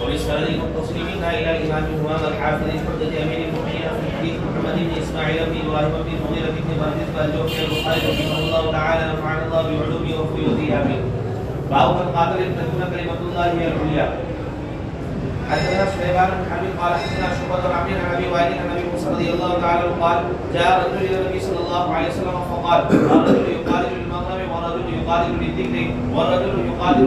وبالسند المتصل منا الى الامام همام الحافظ الحجة امير المؤمنين في الحديث محمد بن اسماعيل بن ابراهيم بن المغيرة بن بردة الجوفي البخاري رحمه الله تعالى نفعنا الله بعلومه وفيوضه امين. باب من قاتل تكون كلمة الله هي العليا. حدثنا سليمان بن حبيب قال حدثنا شعبة بن عبد عن ابي وائل عن ابي موسى رضي الله تعالى عنه قال جاء رجل الى النبي صلى الله عليه وسلم فقال الرجل يقاتل للمغنم والرجل يقاتل للذكر والرجل يقاتل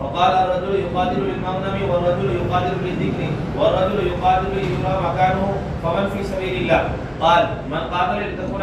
فقال الرجل يقاتل للمغنم والرجل يقاتل للذكر والرجل يقاتل ليرى مكانه فمن في سبيل الله قال من قاتل لتكون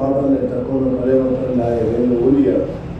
قاتل لتكون كلمة الله هي العليا,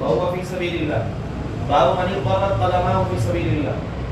فهو في سبيل الله. باب من اضطرت قدماه في سبيل الله.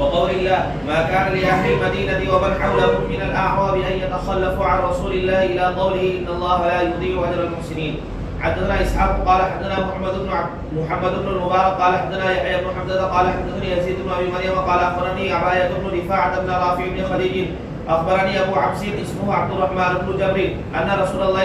وقول الله ما كان لأهل المدينة ومن حولهم من الأعراب أن يتخلفوا عن رسول الله إلى قوله إن الله لا يضيع أجر المحسنين. حدثنا إسحاق قال حدثنا محمد بن المبارك قال حدثنا يحيى بن حمزة قال حدثني يزيد بن أبي مريم قال أخبرني عباية بن رفاعة بن رافع بن خديج أخبرني أبو عبس اسمه عبد الرحمن بن جبر أن رسول الله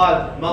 قال من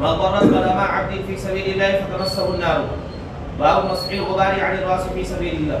من ضرت قدم عبد في سبيل الله فتمسه النار. باب مسح الغبار عن الراس في سبيل الله.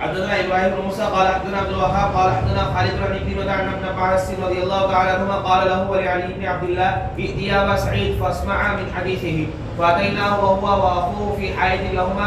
حدثنا ابراهيم بن موسى قال حدثنا عبد الوهاب قال حدثنا خالد بن عكرمة عن ابن عباس رضي الله تعالى عنهما قال له ولعلي بن عبد الله ائت يا ابا سعيد فاسمعا من حديثه فاتيناه وهو واخوه في حائط لهما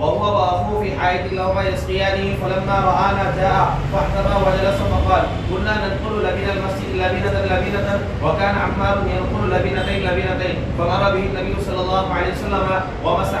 وهو واخوه في حائط لهما يسقيانه فلما رانا جاء فاحتمى وجلس فقال كنا ندخل لبن المسجد لبنة وكان عمار ينقل لبنتين فمر به النبي صلى الله عليه وسلم ومسح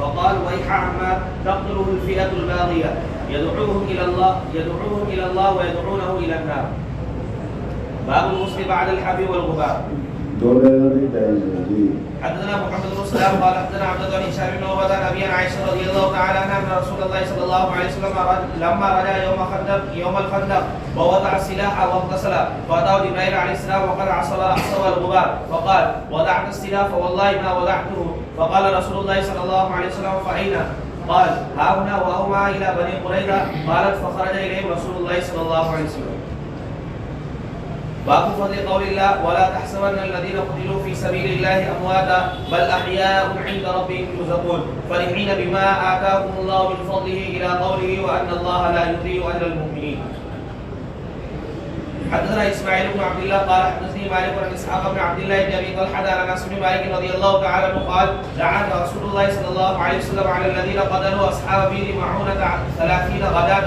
وقال ويح عمار تقتله الفئة الباغية يدعوهم إلى الله ويدعونه إلى النار. باب الغسل بعد الحب والغبار. حدثنا محمد بن سلام قال حدثنا عبد الله بن هشام بن عبادة عن أبي عائشة رضي الله تعالى عنها أن رسول الله صلى الله عليه وسلم لما رجع يوم الخندق ووضع السلاح واغتسل فأتاه جبريل عليه السلام وقد عصب رأسه الغبار فقال وضعت السلاح فوالله ما وضعته. فقال رسول الله صلى الله عليه وسلم فأين؟ قال ها هنا وهما إلى بني قريظة. قالت فخرج إليهم رسول الله صلى الله عليه وسلم. باب فضل قول الله ولا تحسبن الذين قتلوا في سبيل الله أمواتا بل أحياء عند ربهم يرزقون فرحين بما آتاهم الله من فضله إلى قوله وأن الله لا يضيع أجر المؤمنين. حدثنا اسماعيل بن عبد الله قال حدثني مالك بن اسحاق بن عبد الله بن ابي طلحه عن انس بن مالك رضي الله تعالى عنه قال لعن رسول الله صلى الله عليه وسلم على الذين قتلوا اصحاب بئر معونه 30 غداة.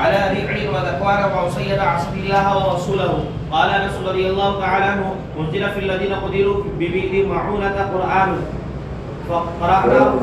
على ربع وذكوان وعصية عصب الله ورسوله. قال انس رضي الله تعالى عنه انزل في الذين قتلوا ببئر معونه قرآن فقرأناه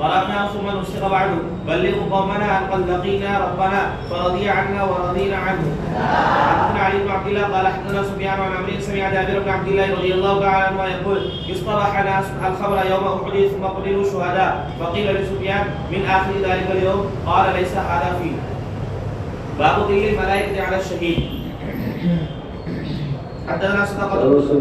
قرأناه ثم نسخ بعده بلغوا قومنا أن قد لقينا ربنا فرضي عنا ورضينا عنه. حدثنا علي بن عبد الله قال حدثنا سفيان عن عمرو سمع جابر بن عبد الله رضي الله تعالى عنه يقول اصطبح ناس الخبر يوم أحد ثم قتلوا شهداء فقيل لسفيان من آخر ذلك اليوم قال ليس هذا فيه. باب ظل الملائكة على الشهيد. حدثنا صدقة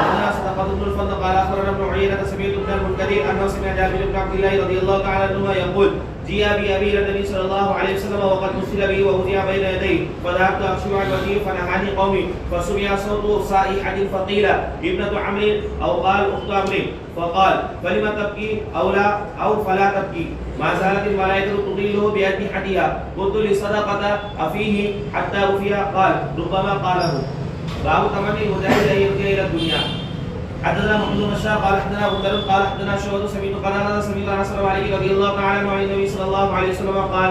حدثنا صدقة بن الفضل قال أخبرنا ابن عيينة سمعت ابن المنكدر أنه سمع جابر بن عبد الله رضي الله تعالى عنهما يقول جيء بأبي إلى النبي صلى الله عليه وسلم وقد مثل به ووضع بين يديه فذهبت أخشى عن وجهه فنهاني قومي فسمع صوت صائحة فقيل ابنة عمرو أو قال أخت عمرو فقال فلم تبكي أو لا أو فلا تبكي ما زالت الملائكة تضله بأجنحتها قلت لصدقة أفيه حتى وفي قال ربما قاله. باب تمني المجاهد أن يرجع إلى الدنيا. حدثنا محمد بن بشار قال حدثنا ابو ذر قال حدثنا شعبة سمعت قال سمعت انس بن مالك رضي الله تعالى عنه عن النبي صلى الله عليه وسلم قال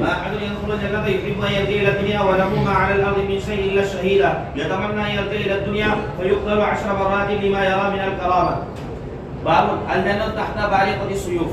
ما احد يدخل الجنة يحب ان يرجع الى الدنيا وله ما على الارض من شيء الا الشهيد يتمنى ان يرجع الى الدنيا فيقتل 10 مرات لما يرى من الكرامة. باب الجنة تحت بارقة السيوف.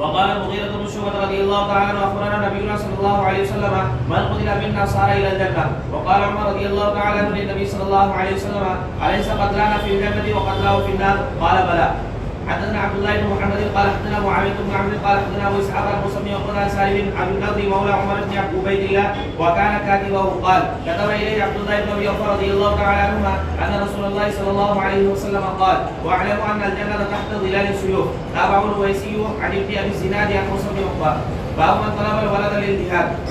وقال المغيرة بن شعبة رضي الله تعالى عنه أخبرنا نبينا صلى الله عليه وسلم من قتل منا صار إلى الجنة. وقال عمر رضي الله تعالى عنه للنبي صلى الله عليه وسلم أليس قتلانا في الجنة وقتلاه في النار؟ قال بلى. حدثنا عبد الله بن محمد قال حدثنا معاوية بن عمرو قال حدثنا أبو إسحاق المسمي وقال سالم عن النضر مولى عمر بن عبيد الله وكان كاتبه قال كتب إليه عبد الله بن أبي أوفى رضي الله تعالى عنهما أن رسول الله صلى الله عليه وسلم قال واعلموا أن الجنة تحت ظلال السيوف. تابعه الويسي عن ابن أبي الزناد عن موسى بن عقبة. باب من طلب الولد للجهاد.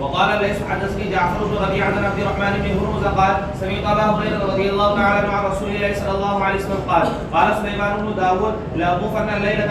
وقال ليس حدثني جعفر بن ربيعة عن عبد الرحمن بن هرمز قال سمعت أبا هريرة رضي الله تعالى عنه عن رسول الله صلى الله عليه وسلم قال قال سليمان بن داود لأطوفن الليلة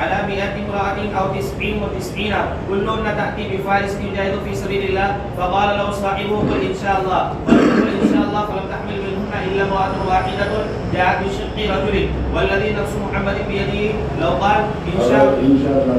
على 100 امرأة أو 99 كلهن تأتي بفارس يجاهد في سبيل الله فقال له صاحبه قل إن شاء الله قل إن شاء الله فلم تحمل منهن إلا امرأة واحدة جاءت بشق رجل والذي نفس محمد بيده لو قال إن شاء الله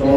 100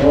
100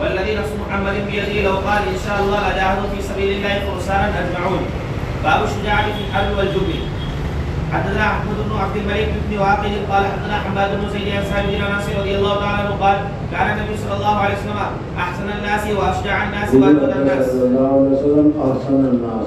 والذي نفس محمد بيده لو قال إن شاء الله لجاهدوا في سبيل الله فرسانا أجمعون. باب الشجاعة في الحرب والجبن. حدثنا أحمد بن عبد الملك بن واقد قال حدثنا حماد بن زيد عن سعيد بن انس رضي الله تعالى عنه قال كان النبي صلى الله عليه وسلم أحسن الناس وأشجع الناس وأجود الناس. صلى الله عليه وسلم أحسن الناس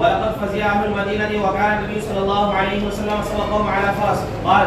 ولقد فزع أهل المدينة وكان النبي صلى الله عليه وسلم سبقهم على فرس. قال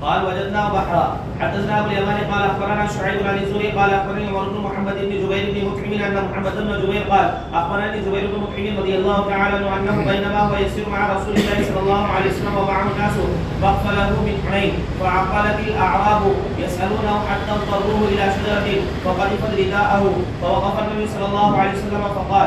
قال وجدنا بحرا. حدثنا ابو اليمان قال اخبرنا شعيب عن الزهري قال اخبرني عمر بن محمد بن جبير بن مطعم ان محمد بن جبير قال اخبرني زبير بن مطعم رضي الله تعالى عنه انه بينما هو يسير مع رسول الله صلى الله عليه وسلم ومعه الناس فاقفله من حنين فعقلت الاعراب يسالونه حتى اضطروه الى شجره فقذفت رداءه فوقف النبي صلى الله عليه وسلم فقال.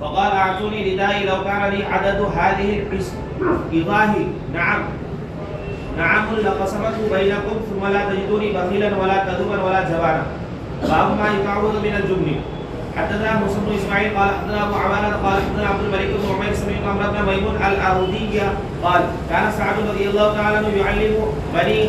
فقال اعطوني ردائي لو كان لي عدد هذه الإضاه. نعم لقسمته بينكم ثم لا تجدوني بخيلا ولا كذوبا ولا جبانا. باب ما يتعوذ من الجبن. حدثنا موسى بن اسماعيل قال حدثنا ابو عوانة قال حدثنا عبد الملك بن عمير سمعت عمرو بن ميمون الأودية قال كان سعد رضي الله تعالى عنه يعلم بني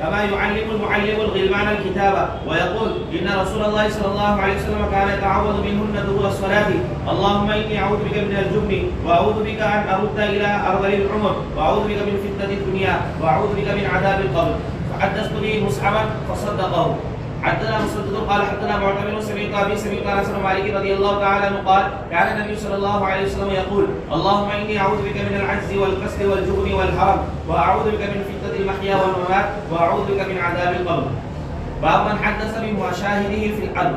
كما يعلم المعلم الغلمان الكتابة ويقول إن رسول الله صلى الله عليه وسلم كان يتعوذ منهن دبر الصلاة اللهم إني أعوذ بك من الجبن وأعوذ بك أن أرد إلى أرذل العمر وأعوذ بك من فتنة الدنيا وأعوذ بك من عذاب القبر. فحدثت به مصعبا فصدقه. حدثنا مسدد قال حدثنا معتمر سمعت ابي سمعت انس بن مالك رضي الله تعالى عنه قال كان النبي صلى الله عليه وسلم يقول اللهم اني اعوذ بك من العجز والكسل والجبن والهرم واعوذ بك من فتنه المحيا والممات واعوذ بك من عذاب القبر. باب من حدث بمشاهده في الحرب.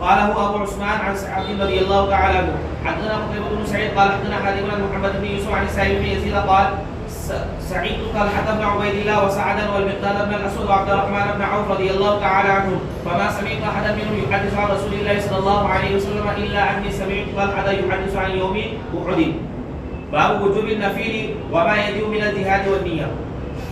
قاله ابو عثمان عن سعد رضي الله تعالى عنه. حدثنا قتيبة بن سعيد قال حدثنا حاتم بن محمد بن يوسف عن سعيد بن يزيد قال سعيد طلحة بن عبيد الله وسعدا والمقداد بن الاسود وعبد الرحمن بن عوف رضي الله تعالى عنهم فما سمعت احدا منهم يحدث عن رسول الله صلى الله عليه وسلم الا اني سمعت طلحة يحدث عن يوم احد. باب وجوب النفيل وما يجب من الجهاد والنية.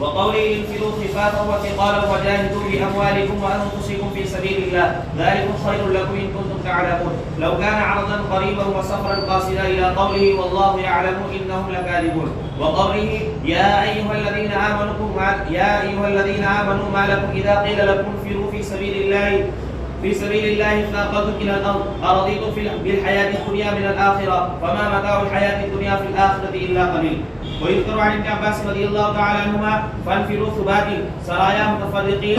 وقوله انفروا خفافا وثقالا وجاهدوا باموالكم وانفسكم في سبيل الله ذلكم خير لكم ان كنتم تعلمون. لو كان عرضا قريبا وسفرا قاصدا الى قوله والله يعلم انهم لكاذبون. وقوله يا ايها الذين امنوا ما لكم اذا قيل لكم انفروا في سبيل الله ثاقلتم الى الارض ارضيتم بالحياه الدنيا من الاخره فما متاع الحياه الدنيا في الاخره الا قليل. ويذكر عن ابن عباس رضي الله تعالى عنهما فانفروا ثبات سرايا متفرقين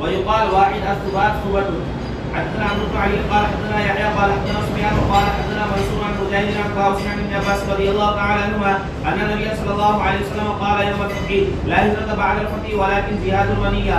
ويقال واحد الثبات ثبت. حدثنا عبد الله علي قال حدثنا يحيى قال حدثنا سفيان قال حدثنا منصور عن مجاهد عن طاووس عن ابن عباس رضي الله تعالى عنهما ان النبي صلى الله عليه وسلم قال يوم الفتح لا هجرة بعد الفتح ولكن جهاد ونية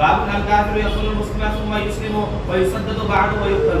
باب الكافر يقتل المسلم ثم يسلم ويسدد بعد ويقتل.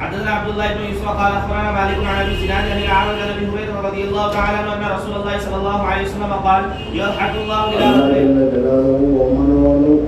حدثنا عبد الله بن يوسف قال اخبرنا مالك عن ابي سنان عن العرج عن ابي هريره رضي الله تعالى عنه ان رسول الله صلى الله عليه وسلم قال يضحك الله الى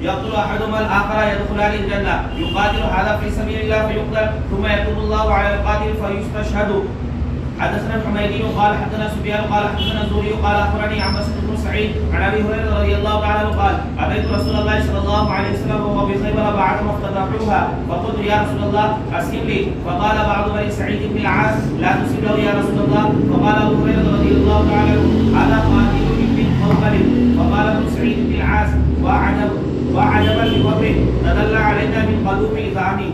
يقتل احدهما الاخر يدخلان الجنه يقاتل هذا في سبيل الله فيقتل ثم يتوب الله على القاتل فيستشهد. حدثنا الحميدي قال حدثنا سفيان قال حدثنا الزهري قال اخبرني عباس بن سعيد عن ابي هريره رضي الله تعالى عنه قال اتيت رسول الله صلى الله عليه وسلم وهو بخيبر بعد ما افتتحوها فقلت يا رسول الله اسلم لي فقال بعض بني سعيد بن العاص لا تسلم له يا رسول الله فقال ابو هريره رضي الله تعالى عنه هذا قاتل من قومه فقال ابو سعيد بن العاص وعجبا لقبره تدلى علينا من قلوب ثاني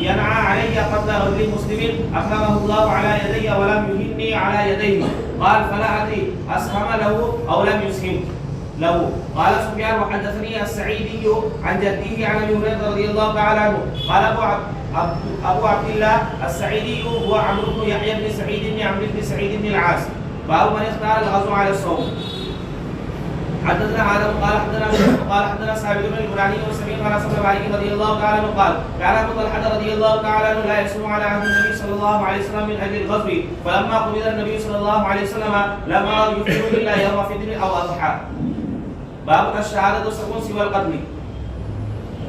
ينعى علي قتل رجل مسلم اكرمه الله على يدي ولم يهني على يديه. قال فلا ادري اسهم له او لم يسهم له. قال سفيان وحدثني السعيدي عن جده عن ابي هريره رضي الله تعالى عنه قال ابو عبد الله السعيدي هو عمرو بن يحيى بن سعيد بن عمرو بن سعيد بن العاص. باب من اختار الغزو على الصوم. حدثنا آدم قال حدثنا ثابت بن البناني وسمعت انس بن مالك رضي الله تعالى عنه قال كان ابو طلحه رضي الله تعالى عنه لا يصوم على عهد النبي صلى الله عليه وسلم من اجل الغزو فلما قبض النبي صلى الله عليه وسلم لم يفطر الا يوم فطر او اضحى. باب الشهاده سكون سوى القتل.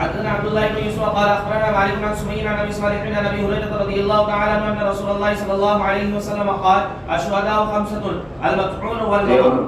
حدثنا عبد الله بن يوسف قال اخبرنا مالك عن سمي عن ابي صالح عن ابي هريره رضي الله تعالى عنه ان رسول الله صلى الله عليه وسلم قال الشهداء خمسه المطعون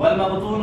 والمبطون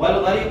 والغريق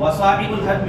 وصاحب الهدم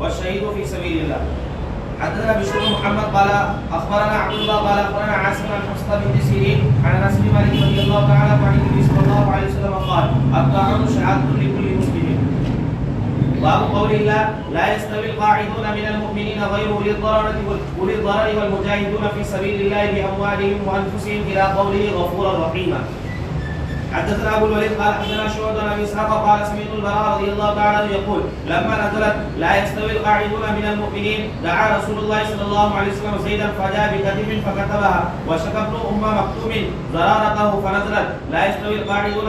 والشهيد في سبيل الله. حدثنا بشر بن محمد قال اخبرنا عبد الله قال اخبرنا عاصم عن حفصه بنت سيرين عن انس بن مالك رضي الله تعالى عنه عن النبي صلى الله عليه وسلم قال الطاعون شهاده لكل مسلم. باب قول الله لا يستوي القاعدون من المؤمنين غير اولي الضرر والمجاهدون في سبيل الله باموالهم وانفسهم الى قوله غفورا رحيما. حدثنا ابو الوليد قال حدثنا شعبة عن ابي اسحاق قال سمعت البراء رضي الله تعالى عنه يقول لما نزلت لا يستوي القاعدون من المؤمنين دعا رسول الله صلى الله عليه وسلم زيدا فجاء بكتب فكتبها وشكى ابن ام مكتوم ضرارته فنزلت لا يستوي القاعدون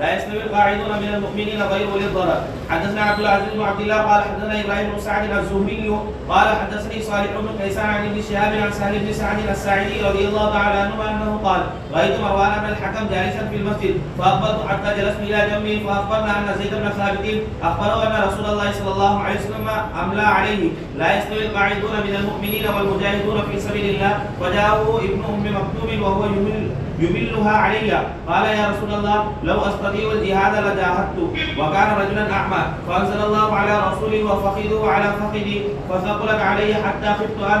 لا يستوي القاعدون من المؤمنين غير اولي الضرر. حدثنا عبد العزيز بن عبد الله قال حدثنا ابراهيم بن سعد الزهري قال حدثني صالح بن كيسان عن ابن شهاب عن سهل بن سعد الساعدي رضي الله تعالى عنه انه قال رايت مروان بن الحكم جالسا في المسجد فاقبلت حتى جلست الى جنبه فاخبرنا ان زيد بن ثابت اخبره ان رسول الله صلى الله عليه وسلم املى عليه لا يستوي القاعدون من المؤمنين والمجاهدون في سبيل الله وجاءه ابن ام مكتوم وهو يملها علي قال يا رسول الله لو استطيع الجهاد لجاهدت وكان رجلا اعمى فانزل الله على رسوله وفخذه على فخذي فثقلت علي حتى خفت ان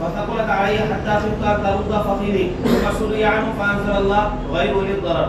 فثقلت علي حتى خفت ان ترد فخذي ثم سري عنه فانزل الله غير اولي الضرر.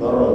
ضرر,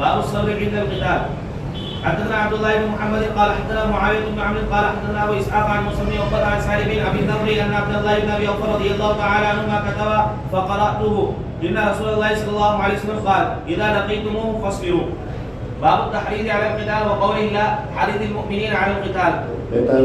باب الصبر عند القتال. حدثنا عبد الله بن محمد قال حدثنا معاويه بن عمرو قال حدثنا ابو اسحاق عن مسلم وقال عن سعد بن ابي النضر ان عبد الله بن ابي اوف رضي الله تعالى عنهما كتب فقراته ان رسول الله صلى الله عليه وسلم قال اذا لقيتموه فاصبروا. باب التحريض على القتال وقول الله حرض المؤمنين على القتال. قتال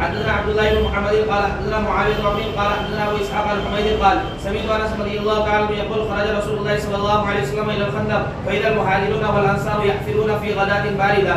حدثنا عبد الله بن محمد قال حدثنا معاويه بن عمرو قال حدثنا ابو اسحاق الحميدي قال سمعت انس رضي الله تعالى عنه يقول خرج رسول الله صلى الله عليه وسلم الى الخندق فاذا المهاجرون والانصار يحفرون في غداة بارده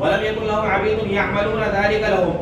ولم يكن لهم عبيد يعملون ذلك لهم.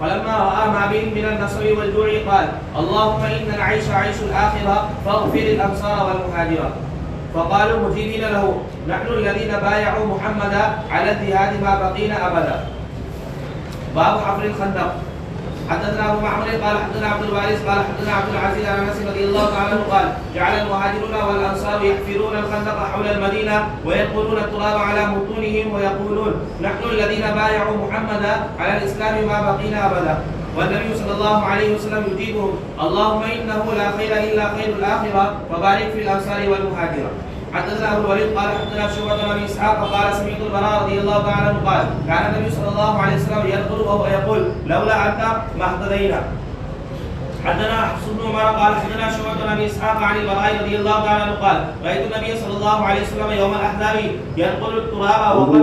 فلما راى ما بهم من النصب والجوع قال اللهم ان العيش عيش الاخره فاغفر الانصار والمهاجر. فقالوا مجيبين له نحن الذين بايعوا محمدا على الجهاد ما بقينا ابدا. باب حفر الخندق. حدثنا ابو معمر قال حدثنا عبد الوارث قال حدثنا عبد العزيز عن انس رضي الله تعالى عنه قال جعل المهاجرون والانصار يحفرون الخندق حول المدينه وينقلون التراب على متونهم ويقولون نحن الذين بايعوا محمدا على الاسلام ما بقينا ابدا. والنبي صلى الله عليه وسلم يجيبهم اللهم انه لا خير الا خير الاخره فبارك في الانصار والمهاجر. حدثنا ابو الوليد قال حدثنا شعبة عن ابي اسحاق قال سمعت البراء رضي الله تعالى عنه قال كان النبي صلى الله عليه وسلم يدخل وهو يقول لولا انت ما اهتدينا. حدثنا حفص بن عمر قال حدثنا شعبة عن ابي اسحاق عن البراء رضي الله تعالى عنه قال رايت النبي صلى الله عليه وسلم يوم الاحزاب ينقل التراب وقد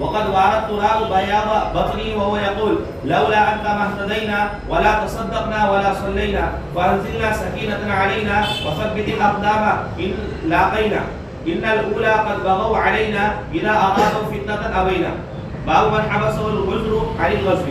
وقد وارى التراب بياض بطني وهو يقول لولا انت ما اهتدينا ولا تصدقنا ولا صلينا فانزلنا سكينة علينا وثبت الاقدام ان لاقينا ان الاولى قد بغوا علينا اذا ارادوا فتنة ابينا. باب من حبسه العذر عن الغزو.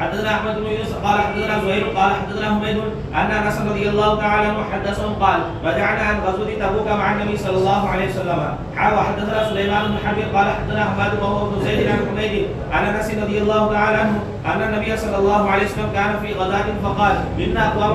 حدثنا احمد بن يونس قال حدثنا زهير قال حدثنا حميد ان انس رضي الله تعالى عنه حدثهم قال رجعنا عن غزوه تبوك مع النبي صلى الله عليه وسلم. وحدثنا سليمان بن حرب قال حدثنا حماد وهو ابن زيد عن حميد عن انس رضي الله تعالى عنه ان النبي صلى الله عليه وسلم كان في غزاه فقال ان اقوام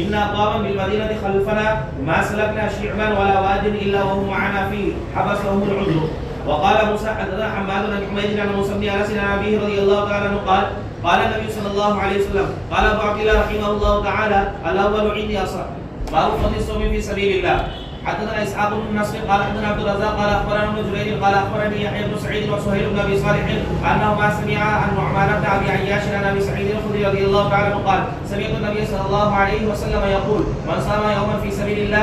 إن أقواما بالمدينة خلفنا ما سلكنا شعبا ولا واد إلا وهم معنا فيه حبسهم العذر. وقال موسى حدثنا حماد بن حميد عن موسى بن أنس عن أبيه رضي الله تعالى عنه قال قال النبي صلى الله عليه وسلم قال أبو عبد الله رحمه الله تعالى الأول عندي أصح باب فضل الصوم في سبيل الله. حدثنا اسحاق بن نصر قال حدثنا عبد الرزاق قال اخبرنا ابن جرير قال اخبرني يحيى بن سعيد وسهيل بن ابي صالح انهما سمعا عن نعمان بن ابي عياش عن ابي سعيد الخدري رضي الله تعالى عنه قال سمعت النبي صلى الله عليه وسلم يقول من صام يوما في سبيل الله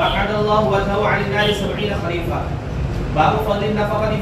بعد الله وجهه عن النار 70 خريفا باب فضل النفقة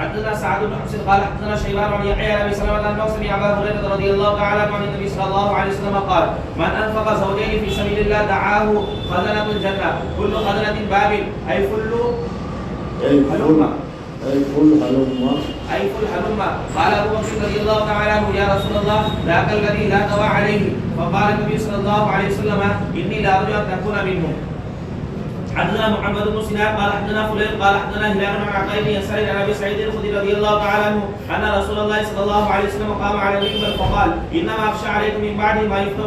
حدثنا سعد بن حسين قال حدثنا شيبان عن يحيى عن ابي سلمة انه سمع ابا هريرة رضي الله تعالى عنه عن النبي صلى الله عليه وسلم قال من انفق زوجين في سبيل الله دعاه خزنة الجنة كل خزنة باب اي فل هلم أي فل هلم قال أبو بكر رضي الله تعالى عنه يا رسول الله ذاك الذي لا دواء عليه فقال النبي صلى الله عليه وسلم إني لا أرجو أن تكون منهم. حدثنا محمد بن سنان قال حدثنا فليل قال حدثنا هلال بن عقيل بن يسار عن ابي سعيد الخدري رضي الله تعالى عنه ان رسول الله صلى الله عليه وسلم قام على المنبر فقال انما اخشى عليكم من بعد ما يفتح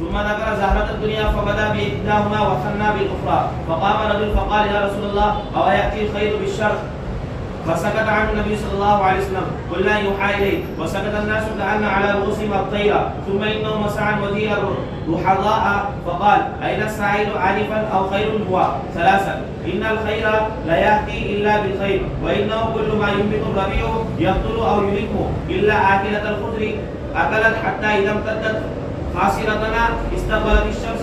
ثم ذكر زهرة الدنيا فبدا بإحداهما وثنى بالأخرى فقام رجل فقال يا رسول الله أو يأتي الخير بالشر فسكت عنه النبي صلى الله عليه وسلم قلنا يوحى إليه وسكت الناس كأن على رؤوسهم الطير ثم إنه مسعى وزير رحضاء فقال أين السعيد آنفا أو خير هو ثلاثا إن الخير لا يأتي إلا بالخير وإنه كل ما ينبت الربيع يقتل أو يهلكه إلا آكلة الخضر أكلت حتى إذا امتدت خاصرتنا استقبلت الشمس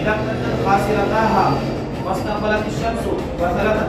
إذا امتدت خاصرتها واستقبلت الشمس وثلثت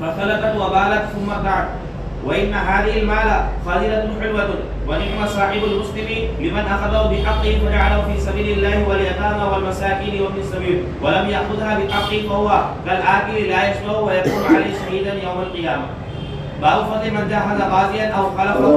فخلقت وبالت ثم دعت وإن هذه المال خازنة حلوة ونعم صاحب المسلم لمن أخذه بحقه فجعله في سبيل الله واليتامى والمساكين وابن السبيل ولم يأخذها بحقه فهو كالآكل لا يشبع ويكون عليه شهيدا يوم القيامة. باب فضل من جهز غازيا أو خلفه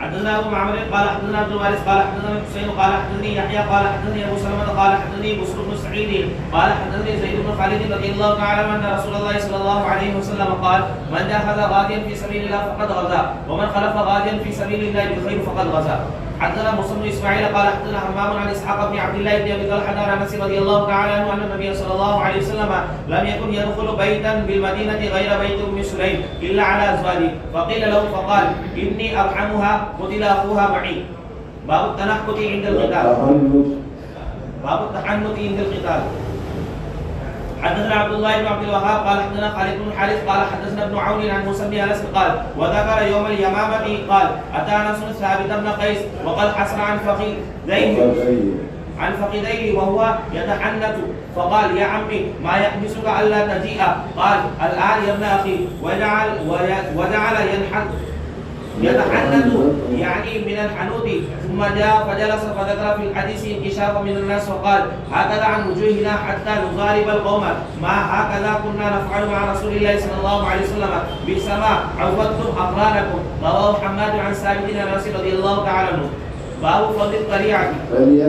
حدثنا ابو معمر قال حدثنا عبد الوارث قال حدثنا حسين قال حدثني يحيى قال حدثني ابو سلمة قال حدثني بشر بن سعيد قال حدثني زيد بن خالد رضي الله تعالى عنه ان رسول الله صلى الله عليه وسلم قال من جهز غازيا في سبيل الله فقد غزا ومن خلف غازيا في سبيل الله بخير فقد غزا. حدثنا موسى بن اسماعيل قال حدثنا حمام عن اسحاق بن عبد الله بن ابي طلحه عن انس رضي الله تعالى عنه ان النبي صلى الله عليه وسلم لم يكن يدخل بيتا بالمدينه غير بيت ام سليم الا على ازواجه فقيل له فقال اني ارحمها قتل اخوها معي. باب التنحت عند القتال. باب التحنث عند القتال. حدثنا عبد الله بن عبد الوهاب قال حدثنا خالد بن الحارث قال حدثنا ابن عون عن موسى بن انس قال وذكر يوم اليمامة قال اتى انس ثابت بن قيس وقد حسن عن فخذيه وهو يتحنث فقال يا عمي ما يحبسك الا تجيء؟ قال الان يا ابن اخي وجعل يتحنث يعني من الحنوط ثم جاء فجلس فذكر في الحديث انكشافا من الناس وقال هكذا عن وجوهنا حتى نغالب القوم ما هكذا كنا نفعل مع رسول الله صلى الله عليه وسلم بئس ما عودتم اقرانكم. رواه حماد عن ثابت بن انس رضي الله تعالى عنه. باب فضل القريعة. قريعة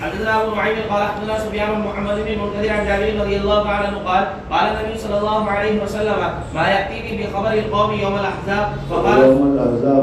حدثنا ابو نعيم قال حدثنا سفيان بن محمد بن المنكدر عن جابر رضي الله تعالى عنه قال قال النبي صلى الله عليه وسلم ما ياتيني بخبر القوم يوم الاحزاب فقال يوم الاحزاب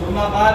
ثم قال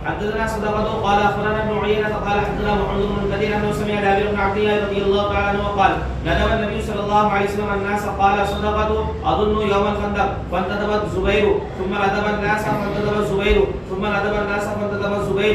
حدثنا صدقة قال أخبرنا ابن عيينة قال حدثنا محمد بن المنكدر أنه سمع جابر بن عبد الله رضي الله تعالى عنه قال ندب النبي صلى الله عليه وسلم الناس قال صدقة أظن يوم الخندق فانتدب الزبير ثم ندب الناس فانتدب الزبير ثم ندب الناس فانتدب الزبير।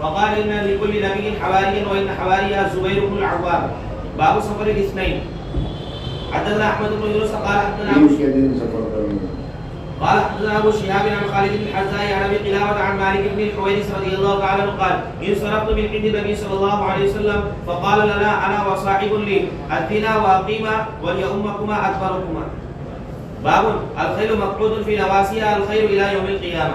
فقال إن لكل نبي حواريا وإن حواري الزبير بن العوام باب سفر الاثنين। حدثنا أحمد بن يونس قال حدثنا أبو شهاب عن خالد بن الحذاء عن أبي قلابة عن مالك بن الحويرث رضي الله تعالى عنه قال انصرفت من عند النبي صلى الله عليه وسلم فقال لنا أنا وصاحب لي أدنا وأقيما وليؤمكما أكبركما باب الخيل مقعود في نواسيها الخير إلى يوم القيامة।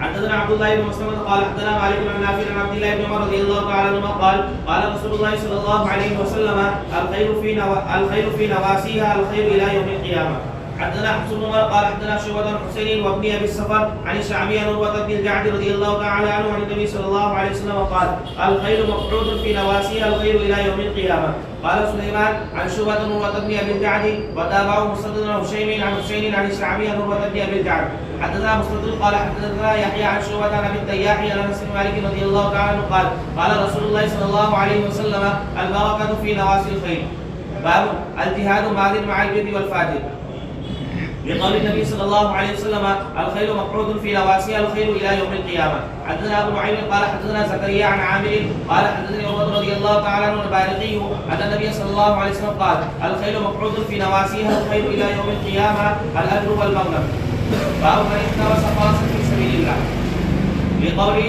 حدثنا عبد الله بن مسلمة قال حدثنا مالك بن نافع عن عبد الله بن عمر رضي الله تعالى عنهما قال قال رسول الله صلى الله عليه وسلم الخير في نواسيها الخير إلى يوم القيامة। حدثنا حفص بن عمر قال حدثنا شعبة عن حسين وابن ابي السفر عن الشعبي عن عروة بن الجعد رضي الله تعالى عنه عن النبي صلى الله عليه وسلم قال الخيل مقعود في نواسيها الخير الى يوم القيامة. قال سليمان عن شعبة عن عروة بن ابي الجعد وتابعه مسدد عن هشيم عن حسين عن الشعبي عن عروة بن ابي الجعد. حدثنا مسدد قال حدثنا يحيى عن شعبة عن ابي التياح عن انس بن مالك رضي الله تعالى عنه قال قال رسول الله صلى الله عليه وسلم البركة في نواسي الخيل. باب الجهاد ماض مع البر والفاجر لقول النبي صلى الله عليه وسلم الخيل مقعود في نواسيها الخير الى يوم القيامه. حدثنا ابو نعيم قال حدثنا زكريا عن عامر قال حدثني عمر رضي الله تعالى عنه البارقي ان النبي صلى الله عليه وسلم قال الخيل مقعود في نواسيها الخير الى يوم القيامه الاجر والمغنم. باب من احترس فرسا في سبيل الله لقوله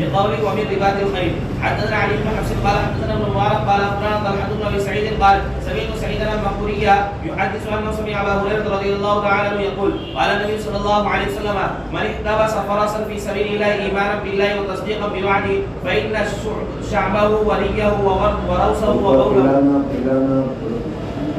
لقوله ومن رباط الخيل। حدثنا علي بن حفص قال حدثنا ابن المبارك قال اخبرنا طلحه بن ابي سعيد قال سمعت سعيدا المقبوريا يحدث انه سمع ابا هريره رضي الله تعالى عنه يقول قال النبي صلى الله عليه وسلم من احتبس فرسا في سبيل الله ايمانا بالله وتصديقا بوعده فان شعبه وليه وروسه وقوله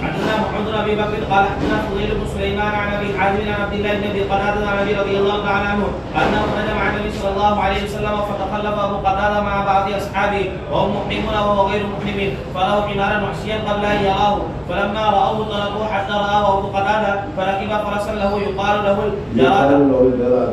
حدثنا محمد بن ابي بكر قال حدثنا فضيل بن سليمان عن ابي حازم عن عبد الله بن ابي قتاده عن ابي رضي الله تعالى عنه انه خرج مع النبي صلى الله عليه وسلم فتخلف ابو قتاده مع بعض اصحابه وهم محرمون وهو غير محرم فرأوا حمارا وحشيا قبل ان يراه فلما راوه طلبوه حتى راه ابو قتاده فركب فرسا له يقال له الجراد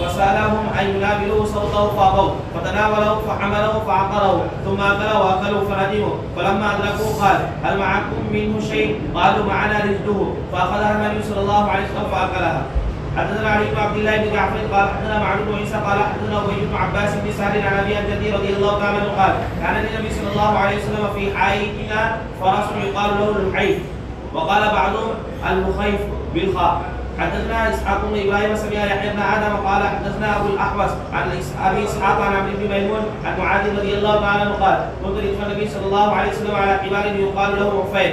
فسألهم أن ينابلوا صوته فأبوا فتناولوا فحملوا فعقروا ثم أكلوا وأكلوا فندموا فلما أدركوه قال هل معكم منه شيء؟ قالوا معنا رجله فأخذها النبي صلى الله عليه وسلم فأكلها. حدثنا علي بن عبد الله بن جعفر قال حدثنا معن بن عيسى قال حدثنا أبي بن عباس بن سهل عن أبي الجدي رضي الله تعالى عنه قال كان للنبي صلى الله عليه وسلم في حائطنا فرس يقال له الحيف وقال بعضهم المخيف بالخاء. حدثنا اسحاق بن ابراهيم سمع يحيى بن ادم قال حدثنا ابو الاحوص عن ابي اسحاق عن عبد بن ميمون عن معاذ رضي الله تعالى عنه قال كنت رجل النبي صلى الله عليه وسلم على حمار يقال له عفير.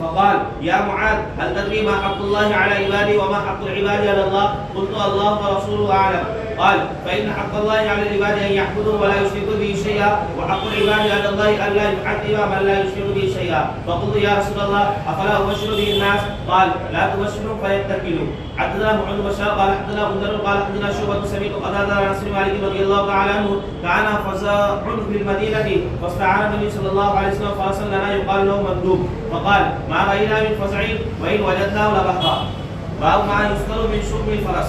فقال يا معاذ هل تدري ما حق الله على عباده وما حق العباد على الله؟ قلت الله ورسوله اعلم. قال فإن حق الله على العباد أن يعبدوه ولا يشركوا به شيئا وحق العباد على الله أن لا يعذب من لا يشرك به شيئا فقلت يا رسول الله أفلا أبشر به الناس قال لا تبشروا فيتكلوا. حدثنا محمد بن بشار قال حدثنا غندر قال حدثنا شعبة سمعت قتادة عن انس بن مالك رضي الله تعالى عنه كان فزاع في المدينة فاستعار النبي صلى الله عليه وسلم فرسا لنا يقال له مندوب فقال ما رأينا من فزع وإن وجدناه لبحرا. باب ما يذكر من شؤم الفرس.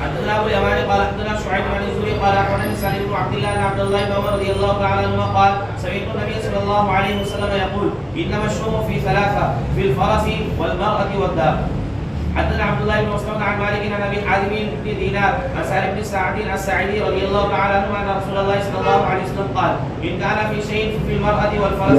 حدثنا ابو اليماني قال حدثنا شعيب بن الزهري قال اخبرني سالم بن عبد الله بن عبد الله بن عمر رضي الله تعالى عنهما قال سمعت النبي صلى الله عليه وسلم يقول انما الشؤم في ثلاثه في الفرس والمراه والدار. حدثنا عبد الله بن مسلم عن مالك عن ابي حازم بن دينار عن سالم بن سعد الساعدي رضي الله تعالى عنه ان رسول الله صلى الله عليه وسلم قال ان كان في شيء في المراه والفرس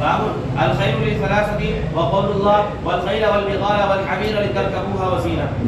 باب الخيل للثلاثه وقول الله والخيل والبغال والحمير لتركبوها وزينه.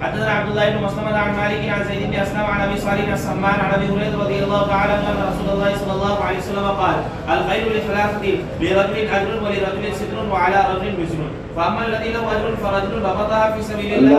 حدثنا عبد الله بن مسلم عن مالك عن زيد بن اسلم عن ابي صالح السمان عن ابي هريره رضي الله تعالى عنه ان رسول الله صلى الله عليه وسلم قال الخيل لثلاثه لرجل اجر ولرجل ستر وعلى رجل وزر فاما الذي له اجر فرجل ربطها في سبيل الله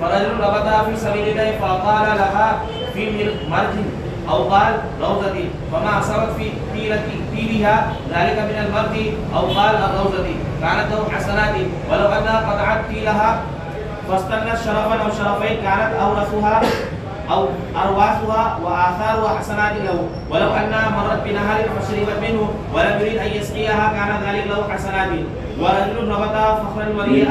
فرجل ربطها في سبيل الله فقال لها في مرج او قال روضتي فما اصابت في تيلها ذلك من المرج او قال الروضه كانت له حسنات ولو انها قطعت تيلها فاستنت شرفا او شرفين كانت اورثها او ارواثها واثارها حسنات له ولو انها مرت بنهر فشربت منه ولم يريد ان يسقيها كان ذلك له حسنات ورجل ربطها فخرا ورياء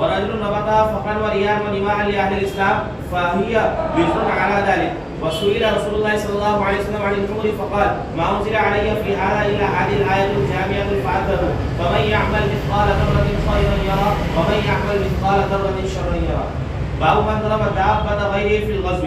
ورجل ربطها فخرا ورياء ونماء لاهل الاسلام فهي وزر على ذلك. وسئل رسول الله صلى الله عليه وسلم عن الحمر فقال ما انزل علي في هذا الا هذه الايه الجامعه الفاذه فمن يعمل مثقال ذره خيرا يرى ومن يعمل مثقال ذره شرا يرى. باب من ضرب دابة غيره في الغزو.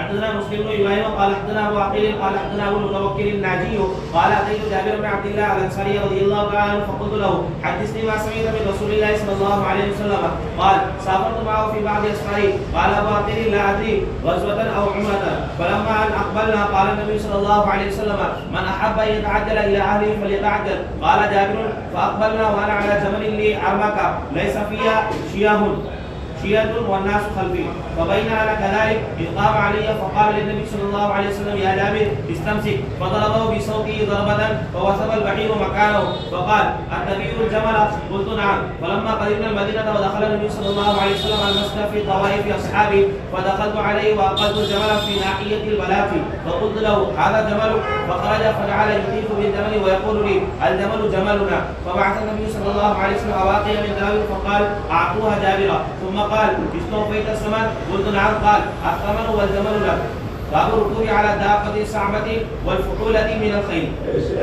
حدثنا مسلم بن ابراهيم قال حدثنا ابو عقيل قال حدثنا ابو المتوكل الناجي قال اتيت جابر بن عبد الله الانصاري رضي الله تعالى عنه فقلت له حدثني ما سمعت من رسول الله صلى الله عليه وسلم قال سافرت معه في بعض اسفاره قال ابو عقيل لا ادري غزوه او عمره فلما ان اقبلنا قال النبي صلى الله عليه وسلم من احب ان يتعجل الى اهله فليتعجل. قال جابر فاقبلنا وانا على جمل لي ارمكه ليس فيها شيئة والناس خلفي فبينا انا كذلك اذ قام علي فقال للنبي صلى الله عليه وسلم يا جابر استمسك فضربه بصوته ضربة فوثب البعير مكانه فقال اتبيع الجمل؟ قلت نعم. فلما قدمنا المدينة ودخل النبي صلى الله عليه وسلم المسجد في طوائف اصحابه فدخلت عليه واقلت الجمل في ناحية البلاط فقلت له هذا جمل فخرج فجعل يطيف بالجمل ويقول لي الجمل جملنا فبعث النبي صلى الله عليه وسلم اواقي من ذهب فقال اعطوها جابرا ثم قال استوفيت الثمن؟ قلت نعم. قال الثمن والجمل لك. باب الركوب على الدابة الصعبة والفحولة من الخيل.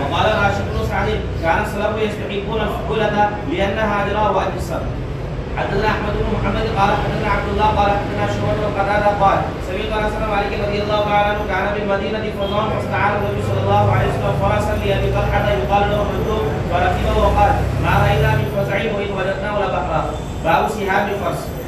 وقال راشد بن سعد كان السلف يستحقون الفحولة لأنها أجرى وأجسر. حدثنا احمد بن محمد قال حدثنا عبد الله قال حدثنا شعبة وقتادة قال سمعت انس بن مالك رضي الله تعالى عنه كان بالمدينة فزون فاستعار النبي صلى الله عليه وسلم فرسا لأبي طلحة يقال له مندوب فركبه وقال ما رأينا من فزع وإن وجدناه لبحرا. باب سهام الفرس.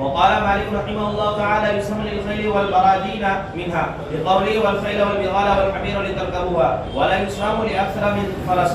وقال مالك رحمه الله تعالى يسمى للخيل والبراجين منها لقوله والخيل والبغال والحمير لتركبوها ولا يسمى لأكثر من فرس.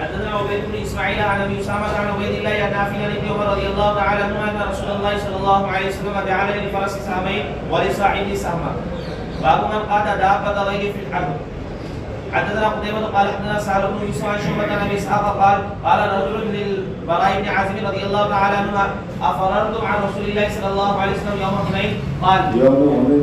حدثنا عبيد بن اسماعيل عن ابي اسامه عن عبيد الله عن نافع عن ابن عمر رضي الله تعالى عنه ان رسول الله صلى الله عليه وسلم جعل للفرس سهمين ولصاحبه سهما. باب من قاد دابة غيره في الحرب. حدثنا قتيبة قال حدثنا سهل بن يوسف عن شعبة عن ابي اسحاق قال رجل للبراء بن عازب رضي الله تعالى عنهما افررتم عن رسول الله صلى الله عليه وسلم يوم حنين؟ قال يوم حنين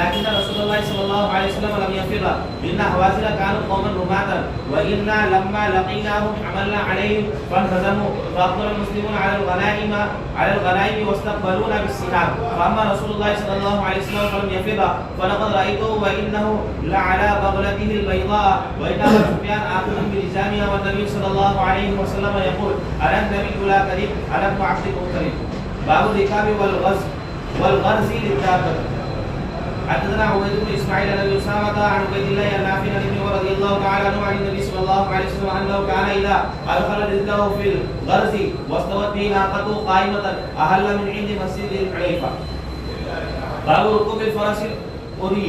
لكن رسول الله صلى الله عليه وسلم لم يفر إن هوازن كانوا قوما رماة وإنا لما لقيناهم حملنا عليهم فانهزموا فأقبل المسلمون على الغنائم واستقبلونا بالسهام فأما رسول الله صلى الله عليه وسلم فلم يفر فلقد رأيته وإنه لعلى بغلته البيضاء وإن أبا سفيان آخذ بلجامها والنبي صلى الله عليه وسلم يقول ألا النبي لا كذب ألم تعبدكم كذب. باب الركاب والغرز للدابة. حدثنا عبيد بن اسماعيل عن ابي اسامه عن عبيد الله عن نافع عن ابن عمر رضي الله تعالى عنه عن النبي صلى الله عليه وسلم انه كان اذا ادخل رجله في الغرز واستوت به ناقته قائمه اهل من عند مسجد الحنيفه. باب ركوب الفرس الأري.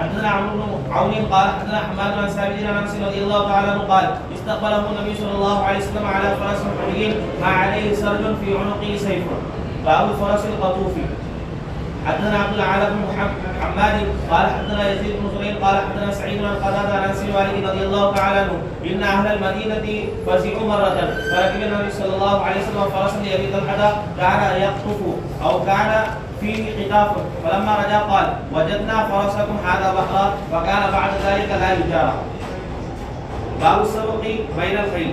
حدثنا عمرو بن عون قال حدثنا حماد بن ثابت عن انس رضي الله تعالى عنه قال استقبله النبي صلى الله عليه وسلم على فرس حمير ما عليه سرج في عنقه سيف. باب الفرس القطوف. حدثنا عبد الاعلى بن حماد قال حدثنا يزيد بن زريع قال حدثنا سعيد بن قتادة عن انس والد رضي الله تعالى عنه ان اهل المدينه فزعوا مره فركب النبي صلى الله عليه وسلم فرسا لابي طلحه كان يقطف او كان فيه قطاف فلما رجع قال وجدنا فرسكم هذا بحرا وكان بعد ذلك لا يجارى. باب السبق بين الخيل.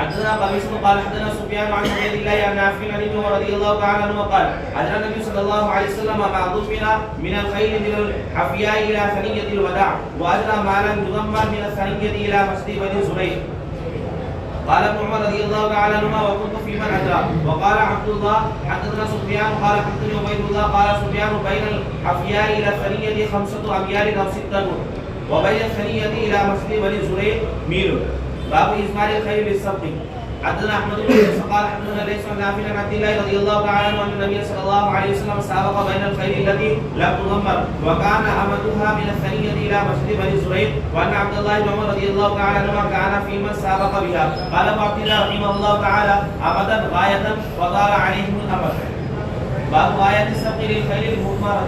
حدثنا قبيصة قال حدثنا سفيان عن عبيد الله عن نافع عن ابن عمر رضي الله تعالى عنه قال أجرى النبي صلى الله عليه وسلم ما ضمن من الخيل من الحفياء إلى ثنية الوداع وأجرى ما لم يضمن من الثنية إلى مسجد بني زبير. قال ابن عمر رضي الله تعالى عنهما وكنت في من أجرى. وقال عبد الله حدثنا سفيان قال حدثني عبيد الله قال سفيان بين الحفياء إلى الثنية 5 أميال أو 6 وبين الثنية إلى مسجد بني زبير ميل. باب إجمال الخيل بالسبق. حدثنا احمد بن يوسف قال حدثنا ليس عن نافع عن عبد الله رضي الله تعالى عنه ان النبي صلى الله عليه وسلم سابق بين الخيل التي لم تضمر وكان امدها من الثنيه الى مسجد بني زريق وان عبد الله بن عمر رضي الله تعالى عنهما كان في من سابق بها. قال ابو عبد الله رحمه الله تعالى امدا غايه وطال عليهم الامد. باب غايه السبق للخيل المضمره.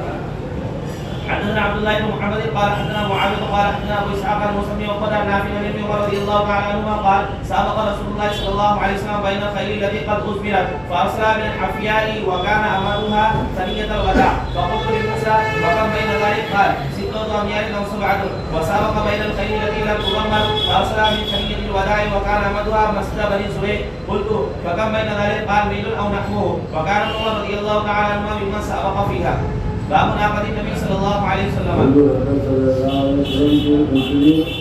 حدثنا عبد الله بن محمد قال حدثنا معاذ قال حدثنا ابو اسحاق المسلمي وقال نافع عن ابن عمر رضي الله تعالى عنهما قال سابق رسول الله صلى الله عليه وسلم بين الخيل التي قد اثمرت فارسل من الحفياء وكان امرها ثنيه الوداع فقلت لموسى وكم بين ذلك قال 6 أميال او 7 وسابق بين الخيل التي لم تضمر فارسل من ثنيه الوداع وكان امرها مسجد بني زريق قلت فكم بين ذلك قال ميل او نحوه وكان عمر رضي الله تعالى عنهما ممن سابق فيها. باب ناقة النبي صلى الله عليه وسلم.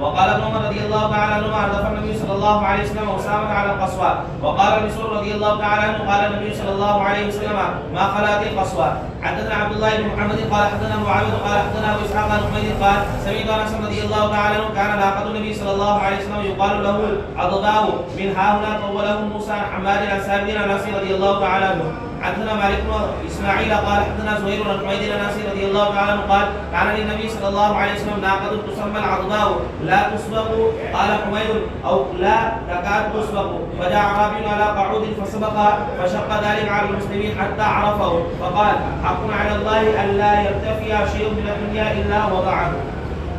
وقال ابن عمر رضي الله تعالى عنه أردف النبي صلى الله عليه وسلم أسامة على القصوى. وقال مسعود رضي الله تعالى عنه قال النبي صلى الله عليه وسلم ما خلات القصوى حدثنا عبد الله بن محمد قال حدثنا معاويه قال حدثنا ابو اسحاق عن حميد قال سمعت انس رضي الله تعالى عنه كان ناقه النبي صلى الله عليه وسلم يقال له العضباء من ها هنا طوله موسى عن حماد عن ثابت عن انس رضي الله تعالى عنه. حدثنا مالك بن اسماعيل قال حدثنا زهير بن حميد عن انس رضي الله تعالى عنه قال كان للنبي صلى الله عليه وسلم ناقه تسمى العضباء لا تسبق. قال حميد او لا تكاد تسبق. فجاء اعرابي على قعود فسبقها فشق ذلك على المسلمين حتى عرفه فقال حق على الله ان لا يرتفع شيء من الدنيا الا وضعه.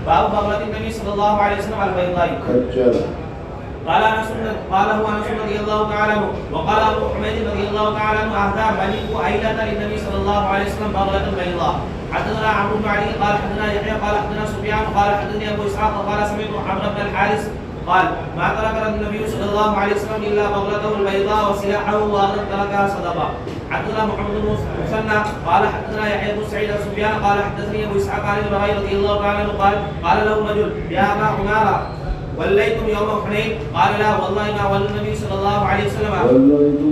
باب بغلة النبي صلى الله عليه وسلم على البيضاء. قال هو انس رضي الله تعالى عنه وقال ابو حميد رضي الله تعالى عنه اهدى ملك ايلة للنبي صلى الله عليه وسلم بغلة بيضاء. حدثنا عمرو بن علي قال حدثنا يحيى قال حدثنا سفيان قال حدثني ابو اسحاق قال سمعت عمرو بن الحارث قال ما ترك النبي صلى الله عليه وسلم الا بغلته البيضاء وسلاحه واخذ تركها صدقه. حدثنا محمد بن مسنى قال حدثنا يحيى بن سعيد سفيان قال حدثني ابو اسحاق عن البراء رضي الله تعالى عنه قال له رجل يا ابا عماره وليتم يوم حنين؟ قال لا والله ما ولى النبي صلى الله عليه وسلم. وليتم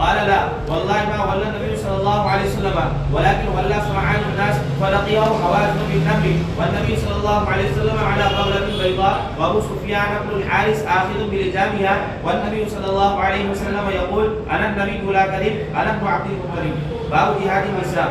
قال لا والله ما ولى النبي صلى الله عليه وسلم ولكن ولى سمعان الناس فلقيه حوازن بالنمل والنبي صلى الله عليه وسلم على بغلة بيضاء وابو سفيان بن الحارث آخذ بلجامها والنبي صلى الله عليه وسلم يقول انا النبي لا كذب انا ابن عبد المطلب. باب جهاد النساء.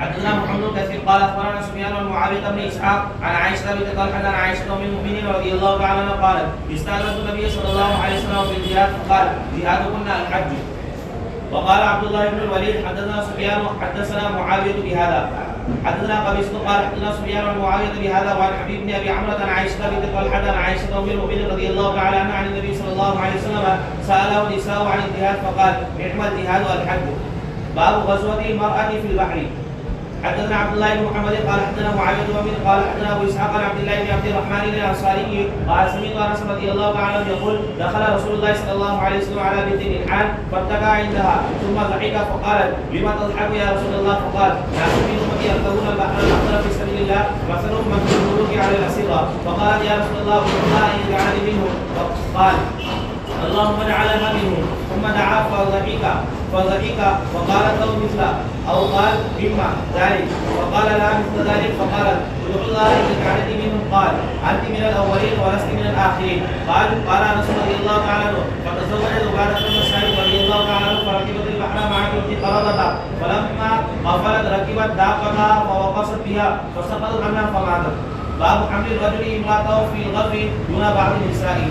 حدثنا محمد بن كثير قال اخبرنا سفيان بن معاويه بن اسحاق عن عائشه بنت طلحه عن عائشه ام المؤمنين رضي الله تعالى عنها قالت استاذنت النبي صلى الله عليه وسلم في الجهاد فقال جهادكن الحج. وقال عبد الله بن الوليد حدثنا سفيان حدثنا معاويه بهذا. حدثنا قبيصة قال حدثنا سفيان عن معاوية بهذا وعن حبيب بن ابي عمرو عن عائشة بنت طلحة عن عائشة ام المؤمنين رضي الله تعالى عنها عن النبي صلى الله عليه وسلم سأله نساء عن الجهاد فقال نعم الجهاد الحج. باب غزوة المرأة في البحر. حدثنا عبد الله بن محمد قال حدثنا معاوية بن قال حدثنا ابو اسحاق عن عبد الله بن عبد الرحمن الانصاري قال سمعت انس رضي الله تعالى عنه يقول دخل رسول الله صلى الله عليه وسلم على بنت الحان فاتكى عندها ثم ضحك فقالت لما تضحك يا رسول الله؟ فقال ناس من امتي يركبون البحر الاحمر في سبيل الله مثلهم مثل الملوك على الاسره. فقالت يا رسول الله والله ان يجعلني منهم. فقال اللهم اجعلها منهم. ثم دعا فضحك فقالت له مثله او قال مما ذلك فقال لا مثل ذلك. فقالت ادعو الله ان يجعلني منهم. قال انت من الاولين ولست من الاخرين. قال انس رضي الله تعالى عنه فتزوجت عباده بن مسعود رضي الله تعالى عنه فركبت البحر مع بنت قرضتها فلما غفلت ركبت دابتها فوقصت بها فسقطت عنها فماتت. باب حمل الرجل امراته في الغزو دون بعض نسائه.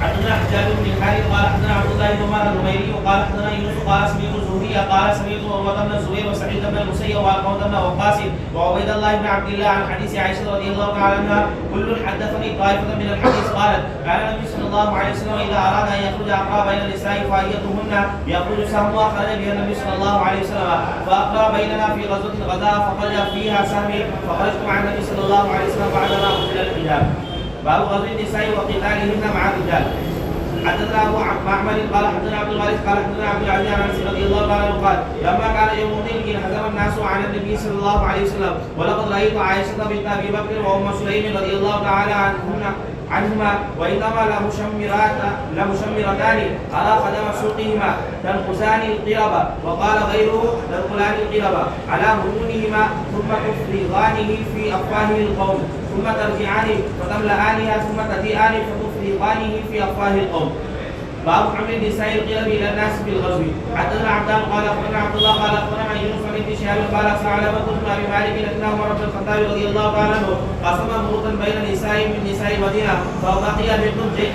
حدثنا حجاج بن الحارث قال حدثنا عبد الله بن عمر النميري وقال حدثنا يونس قال سمعت الزهري قال سمعت عروة بن الزبير وسعيد بن المسيب وعقبة بن وقاص وعبيد الله بن عبد الله عن حديث عائشة رضي الله تعالى عنها كل حدثني طائفة من الحديث. قالت كان النبي صلى الله عليه وسلم إذا أراد أن يخرج أقرأ بين النساء فأيتهن يخرج سهمها خرج بها النبي صلى الله عليه وسلم فأقرأ بيننا في غزوة غزاها فخرج فيها سهمي فخرجت مع النبي صلى الله عليه وسلم بعدما أنزل الحجاب. باب غزو النساء وقتالهن مع الرجال. حدثنا ابو معمر قال حدثنا عبد الوارث قال حدثنا عبد العزيز عن انس رضي الله تعالى عنه قال لما كان يوم الدين انهزم الناس عن النبي صلى الله عليه وسلم ولقد رايت عائشه بنت ابي بكر وام سليم رضي الله تعالى عنهما وانما لمشمرتان على خدم سوقهما تنقصان القربة وقال غيره تنقلان القربة على متونهما ثم تفرغانه في افواه القوم ثم ترجعان فتملأانها ثم تجيئان فتفرغانه في افواه القوم. باب حمل النساء القلب الى الناس في الغزو. حدثنا عبدان قال اخبرنا عبد الله قال اخبرنا يونس بن شهاب قال ثعلبة بن ابي مالك ان عمر بن الخطاب رضي الله تعالى عنه قسم مروءة بين نساء من نساء المدينه فبقي بنت جيد.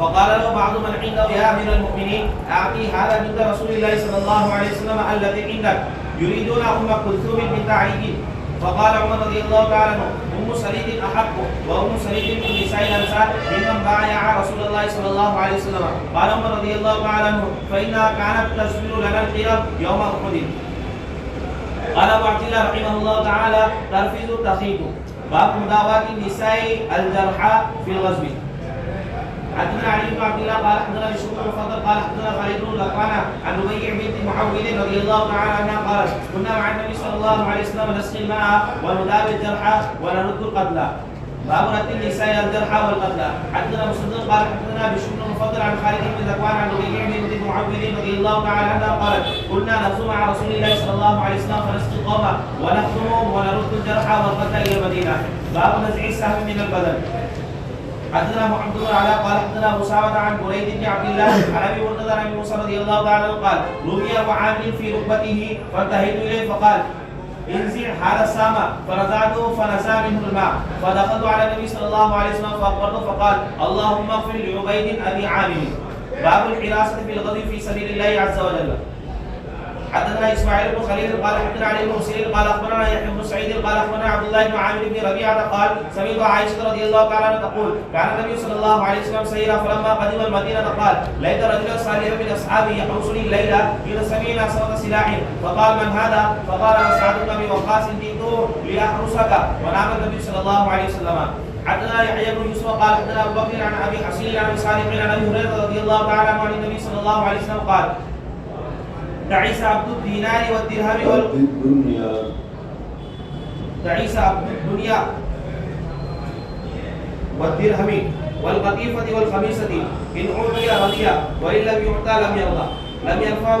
فقال له بعض من عنده يا امير المؤمنين اعطي هذا بنت رسول الله صلى الله عليه وسلم التي عندك يريدون ام كلثوم بنت علي فقال عمر رضي الله تعالى عنه ام سليم احق وام سليم من نساء الانصار ممن بايع رسول الله صلى الله عليه وسلم. قال عمر رضي الله تعالى عنه فانها كانت تسبل لنا القرب يوم احد. قال ابو عبد الله رحمه الله تعالى ترفيز تخيط باب مداواة النساء الجرحى في الغزو. حدثنا علي بن عبد الله قال حدثنا بشر بن فضل قال حدثنا خالد بن لقمان عن ربيع بنت معوذ رضي الله تعالى عنها قالت كنا مع النبي صلى الله عليه وسلم نسقي الماء ونداوي الجرحى ونرد القتلى. باب رد النساء الجرحى والقتلى. حدثنا مسدد قال حدثنا بشر بن فضل عن خالد بن لقمان عن ربيع بنت معوذ رضي الله تعالى عنها قالت كنا نغزو مع رسول الله صلى الله عليه وسلم فنسقي القوم ونخدمهم ونرد الجرحى والقتلى الى المدينه. باب نزع السهم من البدن. حدثنا محمد بن علاء قال حدثنا ابو سعد عن بريد بن عبد الله عن ابي هريره عن ابي موسى رضي الله تعالى عنه قال رمي ابو عامر في ركبته فانتهيت اليه فقال انزع هذا السام فنزعته فنزع منه الماء فدخلت على النبي صلى الله عليه وسلم فاخبرته فقال اللهم اغفر لعبيد ابي عامر. باب الحراسه في الغزو في سبيل الله عز وجل. حدثنا اسماعيل بن خليل قال حدثنا علي بن مسير قال اخبرنا يحيى بن سعيد قال اخبرنا عبد الله بن عامر بن ربيعه قال سمعت عائشه رضي الله تعالى عنها تقول كان النبي صلى الله عليه وسلم سيرا فلما قدم المدينه قال ليت رجلا صالحا من اصحابه يحرسني الليله اذا سمعنا صوت سلاح فقال من هذا؟ فقال سعد بن ابي وقاص جئت لاحرسك ونام النبي صلى الله عليه وسلم. حدثنا يحيى بن يوسف قال حدثنا ابو بكر عن ابي حسين عن صالح عن ابي هريره رضي الله تعالى عنه عن النبي صلى الله عليه وسلم قال تعيس عبد الدينار والدرهم تعيس عبد الدنيا والدرهم والقطيفة والخميسة إن أعطي رضي وإن لم يعطى لم يرضى. لم يرفعه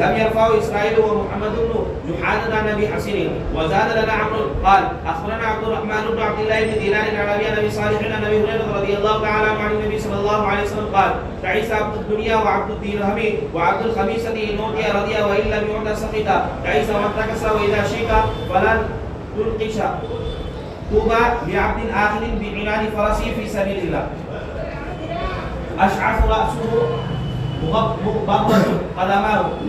لم يرفعه إسرائيل ومحمد بن جحادة عن أبي حسين. وزاد لنا عمرو قال أخبرنا عبد الرحمن بن عبد الله بن دينار عن أبي صالح عن أبي هريرة رضي الله تعالى عنه عن النبي صلى الله عليه وسلم قال تعيس عبد الدنيا وعبد الدرهم وعبد الخميسة إن أوتي رضي وإن لم يعط سخط. تعيس وانتكس وإذا شيك فلن تلقش. طوبى بعبد آخذ بعنان فرسه في سبيل الله أشعث رأسه قدماه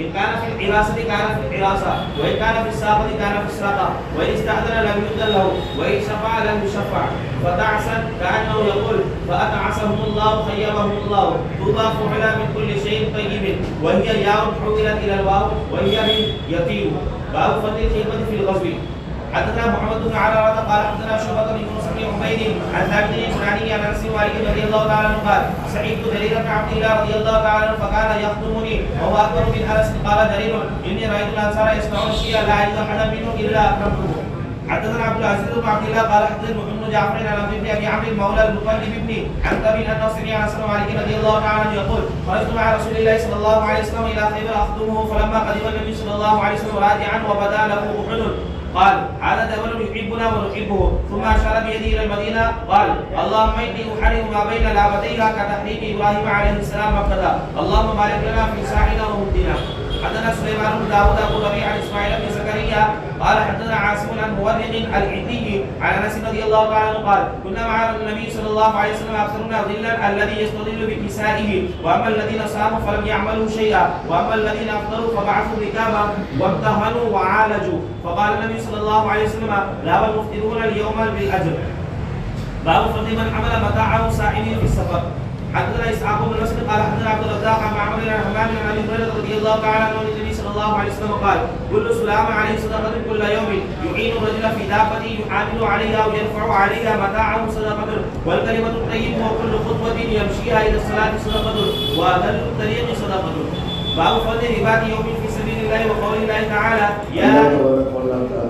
إن كان في الحراسة كان في الحراسة وإن كان في الساقة كان في الساقة وإن استأذن لم يؤذن له وإن شفع لم يشفع. فتعسا كأنه يقول فأتعسهم الله خيبهم الله. طوبى فعل من كل شيء طيب وهي ياء حولت إلى الواو وهي من يطير. باب فضل الخدمة في الغزو. حدثنا محمد بن عرارة قال حدثنا شعبة بن موسى بن عبيد عن ثابت البناني عن انس مالك رضي الله تعالى عنه قال سعيد جرير بن عبد الله رضي الله تعالى عنه فكان يخدمني وهو اكبر من انس. قال جرير اني رايت الانصار يصنعون شيئا لا اجد احدا منهم الا اكرمته. حدثنا عبد العزيز بن عبد الله قال حدثنا محمد بن جعفر عن عبد بن ابي عمرو مولى المطلب بن عن ابي انه سمع انس مالك رضي الله تعالى عنه يقول خرجت مع رسول الله صلى الله عليه وسلم الى خيبر اخدمه فلما قدم النبي صلى الله عليه وسلم راجعا وبدا له احد قال هذا جبل يحبنا ونحبه ثم اشار بيده الى المدينه قال اللهم اني احرم ما بين لابتيها كتحريم ابراهيم عليه السلام مكه اللهم بارك لنا في ساعنا ومدنا. حدثنا سليمان بن داود ابو ربيع عن اسماعيل بن زكريا قال حدثنا عاصم عن مورق العدي عن انس رضي الله تعالى عنه قال كنا مع النبي صلى الله عليه وسلم اكثرنا ظلا الذي يستظل بكسائه واما الذين صاموا فلم يعملوا شيئا واما الذين افطروا فبعثوا ركابا وامتهنوا وعالجوا. فقال النبي صلى الله عليه وسلم ذهب المفطرون اليوم بالاجر. باب فضل من حمل متاعه سائمين في السفر. حدثنا اسحاق بن نصر قال حدثنا عبد الرزاق عن معمر عن حماد عن ابي هريره رضي الله تعالى عنه عن النبي صلى الله عليه وسلم قال كل سلام عليه صدقه كل يوم يعين الرجل في دابته يحامل عليها ويرفع عليها متاعه صدقه والكلمه الطيب وكل خطوه يمشيها الى الصلاه صدقه واذل الطريق صدقه. باب فضل رباط يوم في سبيل الله وقول الله تعالى يا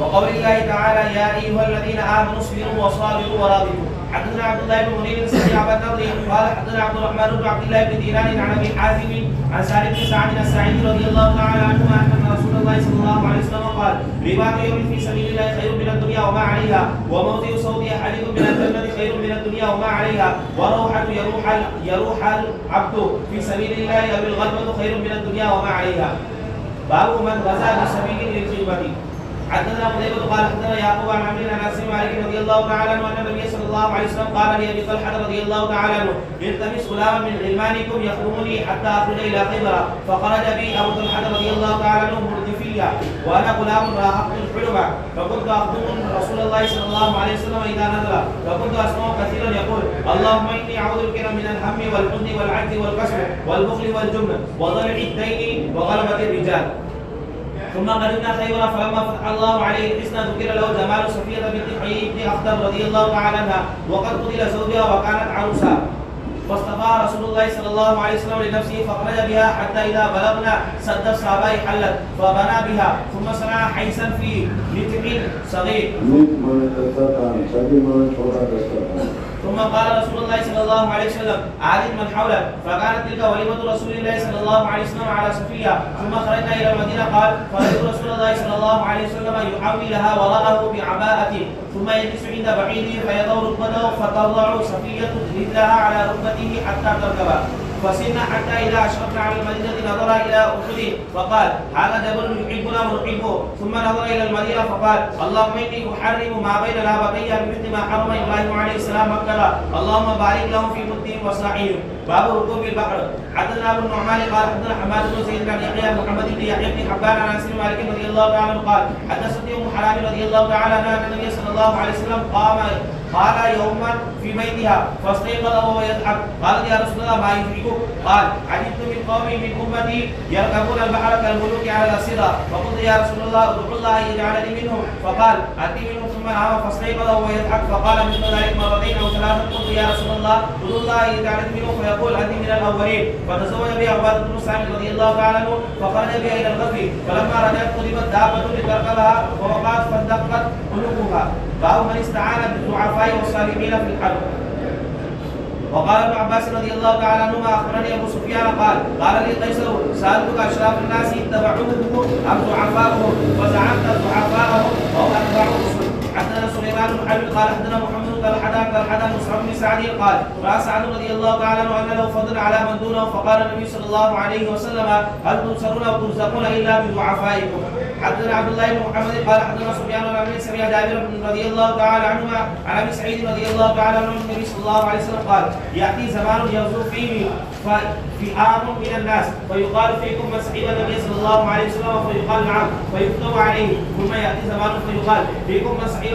وقول الله تعالى يا أيها الذين آمنوا اصبروا وصابروا ورابطوا. حدثنا عبد الله بن منير سمع ابا النضر قال حدثنا عبد الرحمن بن عبد الله بن دينار عن ابي حازم عن سالم بن سعد الساعدي رضي الله تعالى عنهما ان رسول الله صلى الله عليه وسلم قال رباط يوم في سبيل الله خير من الدنيا وما عليها وموضع صوت احدكم من الجنه خير من الدنيا وما عليها وروحه يروح العبد في سبيل الله او الغلبه خير من الدنيا وما عليها. باب من غزا بسبيل للغيبه. حدثنا قتيبة قال حدثنا يعقوب عن عمرو عن انس بن مالك رضي الله تعالى عنه ان النبي صلى الله عليه وسلم قال لابي طلحه رضي الله تعالى عنه التمس غلاما من غلمانكم يخدمني حتى اخرج الى خيبر فخرج بي ابو طلحه رضي الله تعالى عنه مردفيا وانا غلام راهقت الحلم فكنت اخدم رسول الله صلى الله عليه وسلم اذا نزل فكنت اسمع كثيرا يقول اللهم اني اعوذ بك من الهم والحزن والعجز والكسل والبخل والجبن وضلع الدين وغلبه الرجال. ثم قدمنا خيبر فلما فتح الله عليه الحسن ذكر له جمال صفيه بنت حيي بن اخطب رضي الله تعالى عنها وقد قتل زوجها وكانت عروسا فاصطفاها رسول الله صلى الله عليه وسلم لنفسه فخرج بها حتى اذا بلغنا سد الصعباء حلت فبنى بها ثم صنع حيثا في نتع صغير. ثم قال رسول الله صلى الله عليه وسلم عادل من حوله فكانت تلك وليمه رسول الله صلى الله عليه وسلم على صفيه ثم خرجنا الى المدينه قال فرأيت رسول الله صلى الله عليه وسلم يحاوي لها وراءه بعباءته ثم يجلس عند بعيده فيضع ركبته فتضع صفيه رجلها على ركبته حتى تركب فسرنا حتى اذا اشرفنا على المدينه نظر الى احد فقال هذا جبل يحبنا ونحبه ثم نظر الى المدينه فقال اللهم اني احرم ما بين لابتي بمثل ما حرم ابراهيم عليه السلام مكه اللهم بارك لهم في مدهم وصاعهم. باب ركوب البحر. حدثنا ابو النعمان قال حدثنا حماد بن زيد بن يحيى محمد بن يحيى بن حبان عن انس بن مالك رضي الله تعالى عنه قال حدثتني ام حرام رضي الله تعالى عنها ان النبي صلى الله عليه وسلم قال يوما في بيتها فاستيقظ وهو يضحك قالت يا رسول الله ما يضحكك؟ قال عجبت من قوم من امتي يركبون البحر كالملوك على الصدى فقلت يا رسول الله ادعو الله ان يجعلني منهم فقال اتي منهم ثم نام فاستيقظ وهو يضحك فقال مثل ذلك مرتين او ثلاثه قلت يا رسول الله ادعو الله ان يجعلني منهم فيقول انت من الاولين فتزوج بها عباده بن سعد رضي الله تعالى عنه فخرج بها الى الغزو فلما رجعت قلبت دابه لتركبها ووقعت فاندقت قلوبها. باب من استعان بالضعفاء والصالحين في الحرب. وقال ابن عباس رضي الله تعالى عنهما اخبرني ابو سفيان قال لي قيصر سالتك اشراف الناس اتبعوه ام ضعفاؤهم فزعمت ضعفاءهم او اتبعوا. حدثنا سليمان بن حرب قال حدثنا محمد بن طلحه مصعب بن سعد قال راى سعد رضي الله تعالى عنه ان له فضل على من دونه فقال النبي صلى الله عليه وسلم هل تنصرون وترزقون الا بضعفائكم. حدثنا عبد الله بن محمد قال حدثنا سفيان بن عمرو سمع جابر رضي الله تعالى عنهما عن ابي سعيد رضي الله تعالى عنه النبي صلى الله عليه وسلم قال ياتي زمان يغزو فيه فئام من الناس فيقال فيكم من صحب النبي صلى الله عليه وسلم فيقال نعم فيكتب عليه ثم ياتي زمان فيقال فيكم من صحب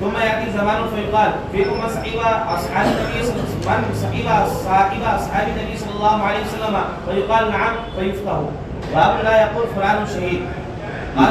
ثم ياتي زمان فيقال فيكم من صحب اصحاب النبي صحب اصحاب النبي صلى الله عليه وسلم فيقال نعم فيفتح. باب لا يقول فلان شهيد. قال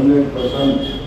100%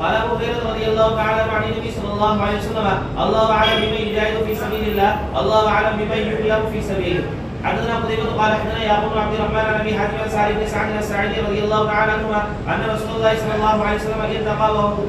قال ابو هريره رضي الله تعالى عن النبي صلى الله عليه وسلم الله اعلم بمن يجاهد في سبيل الله الله اعلم بمن يغلب في سبيله. حدثنا قتيبة قال حدثنا يعقوب بن عبد الرحمن عن ابي حاتم عن سعد بن سعد الساعدي رضي الله تعالى عنهما ان رسول الله صلى الله عليه وسلم التقى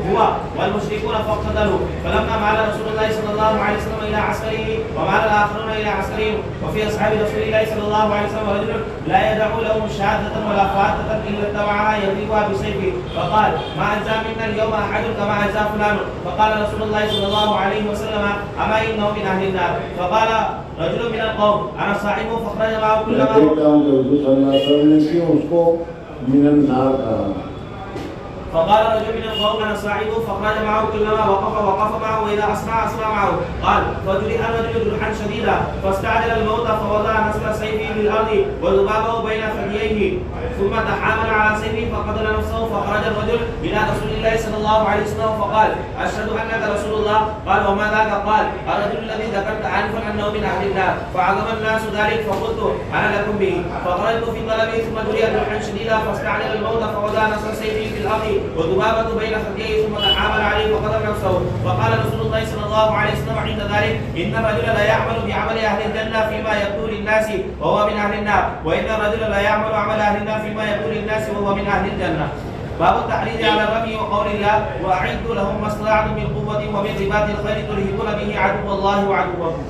هو والمشركون فاقتتلوا فلما مال رسول الله صلى الله عليه وسلم الى عسكره ومال الاخرون الى عسكرهم وفي اصحاب رسول الله صلى الله عليه وسلم رجل لا يدع لهم شهادة ولا فاتة الا اتبعها يضربها بسيفه فقال ما اجزى منا اليوم احد كما اجزى فلان فقال رسول الله صلى الله عليه وسلم اما انه من اهل النار فقال رجل من القوم انا صاحبه فخرج معه كلما فقال رجل من القوم انا صاحبه فخرج معه كلما وقف معه واذا اسرع معه قال فجرح الرجل جرحا شديدا فاستعجل الموت فوضع نصر سيفه بالارض وذبابه بين ثدييه ثم تحامل على سيفه فقتل نفسه فخرج الرجل الى رسول الله الله صلى الله عليه وسلم فقال أشهد أنك رسول الله. قال وما ذاك؟ قال الرجل الذي ذكرت آنفا أنه من أهل النار. فعظم الناس ذلك فقلت أنا لكم به. فخرجت في طلبه ثم جريت ريحا شديدا فاستعجل الموت فوضع نصر سيفه في الأرض وذبابة بين خديه ثم تحامل عليه فقتل نفسه. فقال رسول الله صلى الله عليه وسلم عند ذلك إن الرجل لا يعمل بعمل أهل الجنة فيما يبدو للناس وهو من أهل النار، وإن الرجل لا يعمل عمل أهل النار فيما يبدو للناس وهو من أهل الجنة. باب التحريض على الرمي وقول الله وأعدوا لهم ما استطعتم من قوة ومن رباط الخيل ترهبون به عدو الله وعدوكم.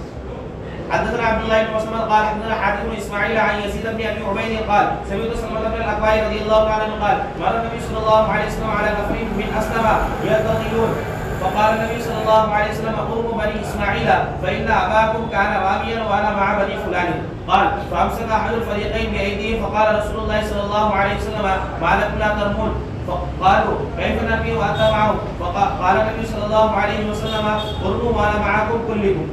حدثنا عبد الله بن مسلم قال حدثنا حاتم بن اسماعيل عن يزيد بن ابي عبيد قال سمعت سلمة بن الاكوع رضي الله تعالى عنه قال مر النبي صلى الله عليه وسلم على نفر من اسلم يرتضيون فقال النبي صلى الله عليه وسلم قوموا بني اسماعيل فان اباكم كان راميا وانا مع بني فلان. قال فامسك احد الفريقين بايديهم فقال رسول الله صلى الله عليه وسلم ما لكم لا ترمون؟ فقالوا كيف نرمي وانت معهم؟ فقال النبي صلى الله عليه وسلم ارموا وانا معكم كلكم.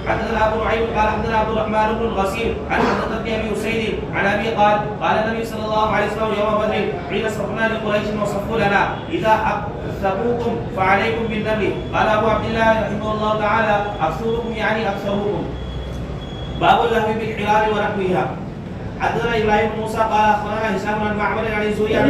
حدثنا ابو نعيم قال حدثنا عبد الرحمن بن الغسيل عن حدثني ابي اسيد عن ابي قال النبي صلى الله عليه وسلم يوم بدر حين صفنا لقريش وصفوا لنا اذا اكثروكم فعليكم بالنبي. قال ابو عبد الله رحمه الله تعالى اكثركم يعني اكثروكم. باب اللهو بالحراب ونحوها. حدثنا ابراهيم بن موسى قال اخبرنا هشام عن معمر عن الزهري عن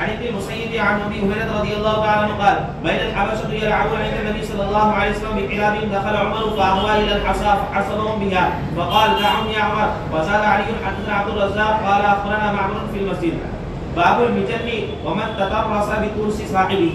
عن ابن المسيب عن ابي هريره رضي الله تعالى عنه قال بين الحبشه يلعبون عند النبي صلى الله عليه وسلم بحلاب دخل عمر فاهوى الى الحصى فحصبهم بها فقال دعهم يا عمر. وزاد علي حدثنا عبد الرزاق قال اخبرنا معمر في المسجد. باب المجن ومن تطرس بترس صاحبه.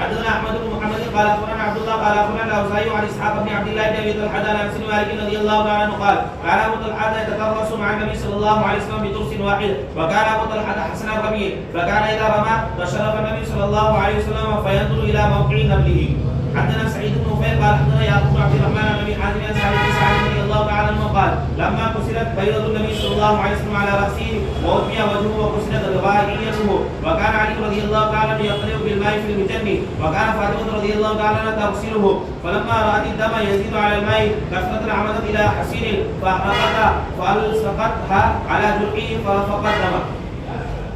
حدثنا احمد بن محمد قال اخبرنا عبد الله قال اخبرنا الاوزاعي عن اسحاق بن عبد الله بن ابي طلحه عن انس بن مالك رضي الله تعالى عنه قال كان ابو طلحه يتدرس مع النبي صلى الله عليه وسلم بترس واحد وكان ابو طلحه حسن الرمي فكان اذا رمى تشرف النبي صلى الله عليه وسلم فينظر الى موقع نبله. حدثنا سعيد بن نفيل قال حدثنا يعقوب بن عبد الرحمن عن ابي حازم عن سعد بن سعد رضي الله تعالى عنه قال لما كسرت بيضه النبي صلى الله عليه وسلم على راسه وأدمي وجهه وكسرت رباعيته وكان علي رضي الله تعالى عنه يقلب بالماء في المجن وكان فاطمه رضي الله تعالى عنها تغسله فلما رأت الدم يزيد على الماء كسرت العمدة الى حسين فاحرقتها فالصقتها على جرحه فرفقت دمه.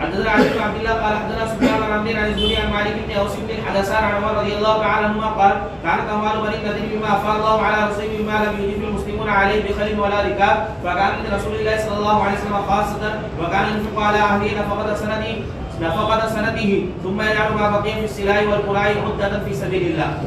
حدثنا علي بن عبد الله قال حدثنا سفيان بن عبد عن الزهري عن مالك بن اوس بن الحدثان عن عمر رضي الله تعالى عنهما قال كانت اموال بني النذير بما افاء الله على رسوله بما لم يجب المسلمون عليه بخيل ولا ركاب فكان لرسول الله صلى الله عليه وسلم خاصه وكان ينفق على اهله نفقة سنته ثم يجعل ما بقي في السلاح والقراء عدة في سبيل الله.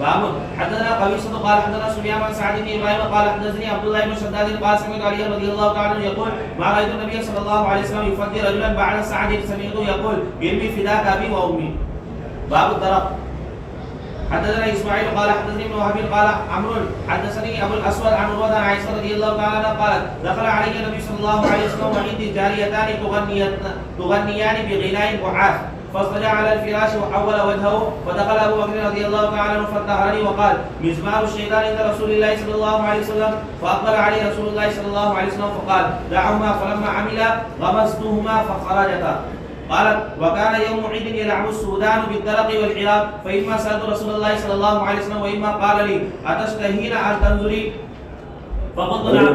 باب حدثنا قبيصة قال حدثنا سفيان بن سعد بن ابراهيم قال حدثني عبد الله بن شداد قال سمعت علي رضي الله تعالى عنه يقول ما رايت النبي صلى الله عليه وسلم يفدي رجلا بعد سعد سمعته يقول ارمي فداك ابي وامي. باب الضرب. حدثنا اسماعيل قال حدثني ابن وهب قال عمرو حدثني ابو الاسود عن عروه عن عائشه رضي الله تعالى عنها قالت دخل علي النبي صلى الله عليه وسلم وعندي جاريتان تغنيان بغناء وعاف فاضطجع على الفراش وحول وجهه فدخل ابو بكر رضي الله تعالى عنه فانتهرني وقال مزمار الشيطان عند رسول الله صلى الله عليه وسلم فاقبل عليه رسول الله صلى الله عليه وسلم فقال دعهما فلما عمل غمزتهما فخرجتا. قالت وكان يوم عيد يلعب السودان بالدرق والحراب فإما سألت رسول الله صلى الله عليه وسلم وإما قال لي أتشتهين أن تنظري فقلت نعم.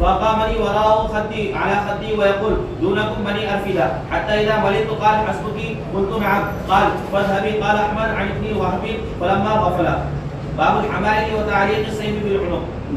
فقامني وراءه خدي على خدي ويقول دونكم بني أرفدة حتى إذا مليت قال حسبك قلت نعم قال فاذهبي قال أحمد عن ابن وهب فلما غفل. باب الحمائل وتعليق السيف بالعنق.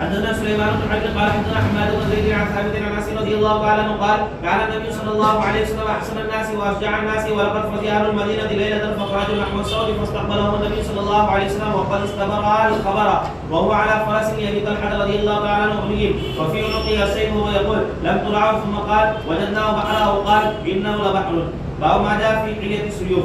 حدثنا سليمان بن حرب قال حدثنا حماد بن زيد عن ثابت عن انس رضي الله تعالى عنه قال كان النبي صلى الله عليه وسلم احسن الناس واشجع الناس ولقد فزع اهل المدينه ليله فخرجوا نحو الصوت فاستقبلهم النبي صلى الله عليه وسلم وقد استبرأ الخبر وهو على فرس ابي طلحه رضي الله تعالى عنه مليم وفي عنقه السيف وهو يقول لم ترعوا ثم قال وجدناه بحرا وقال انه لبحر. باب ما جاء في حلية السيوف.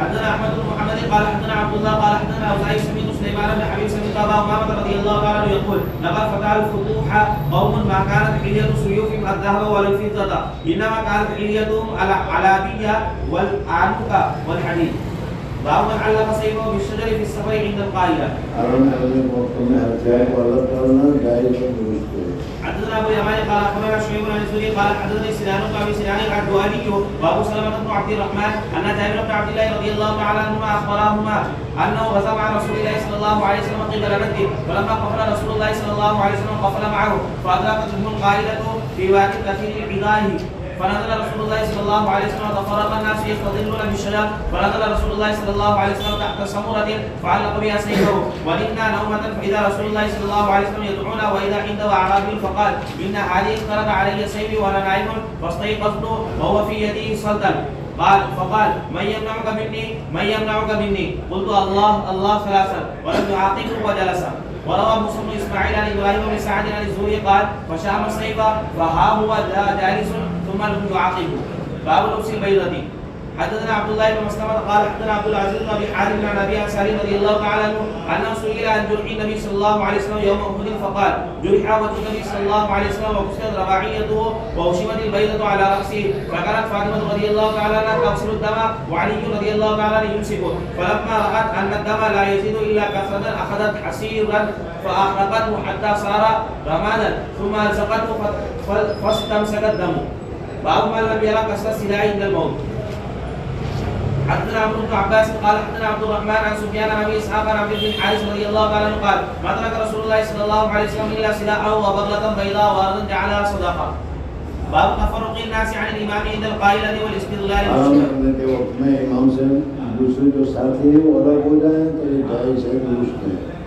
حدثنا احمد بن محمد قال حدثنا عبد الله قال حدثنا اوزاعي سمعت سليمان بن حبيب سمعت ابا امامه رضي الله تعالى عنه يقول لقد فتح الفتوح قوم ما كانت حليه سيوفهم الذهب ولا الفضه انما كانت حليتهم العلابيه والعنق والحديد. باب من علق سيفه بالشجر في السفر عند القائله. حدثنا ابو اليمان قال اخبرنا شعيب عن الزهري قال حدثني سنان بن ابي سنان الدواني وابو سلمه بن عبد الرحمن ان جابر بن عبد الله رضي الله تعالى عنهما اخبرهما انه غزا مع رسول الله صلى الله عليه وسلم قبل نجد فلما قفل رسول الله صلى الله عليه وسلم قفل معه فادركتهم القائله في واد كثير العداه فنزل رسول الله صلى الله عليه وسلم ففرق الناس يستظلون بالشجر فنزل رسول الله صلى الله عليه وسلم تحت سمرة فعلق بها سيفه ونمنا نومة فإذا رسول الله صلى الله عليه وسلم يدعونا وإذا عنده أعرابي فقال إن هذه اقترب علي سيفي وأنا نائم فاستيقظت وهو في يده سلطان فقال من يمنعك مني قلت الله ثلاثا ولم يعاقبه وجلس. وروى موسى بن اسماعيل عن ابراهيم بن سعد عن الزهري قال فشام السيف فها هو جالس ثم لم يعاقبه. باب لبس البيضة. حدثنا عبد الله بن مسلمة قال حدثنا عبد العزيز بن ابي حازم عن ابي انصاري رضي الله تعالى عنه انه سئل عن جرح النبي صلى الله عليه وسلم يوم احد فقال جرح وجه النبي صلى الله عليه وسلم وكسرت رباعيته واشمت البيضة على راسه فكانت فاطمة رضي الله تعالى عنها تغسل الدم وعلي رضي الله تعالى عنه يمسكه فلما رأت ان الدم لا يزيد الا كثرة اخذت حسيرا فاحرقته حتى صار رمادا ثم الزقته فاستمسك الدم. باب من لم يرى كسر السلاح عند الموت. حدثنا عبد بن عباس قال حدثنا عبد الرحمن عن سفيان عن ابي اسحاق عن عبد بن حارث رضي الله تعالى عنه قال ما ترك رسول الله صلى الله عليه وسلم الا سلاحه وبغلة بيضاء وارضا جعلها صدقه. باب تفرق الناس عن الامام عند القائلة والاستدلال.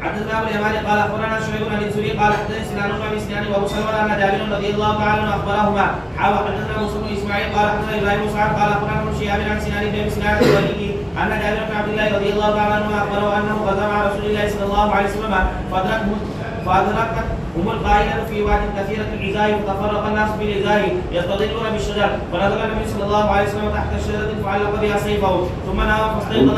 حدثنا ابو اليمان قال اخبرنا شعيب عن الزهري قال حدثني سنان بن ابي سنان وابو سلمة ان جابر رضي الله تعالى عنه اخبرهما حدثنا موسى بن اسماعيل قال حدثنا ابراهيم بن سعد قال اخبرنا ابن شهاب عن سنان بن ابي سنان الولي ان جابر بن عبد الله رضي الله تعالى عنه اخبره انه غزا مع رسول الله صلى الله عليه وسلم فادركتهم القائلة في واد كثيرة العزاء فتفرق الناس بالعزاء يستظلون بالشجر فنزل النبي صلى الله عليه وسلم تحت الشجرة فعلق بها سيفه ثم نام فاستيقظ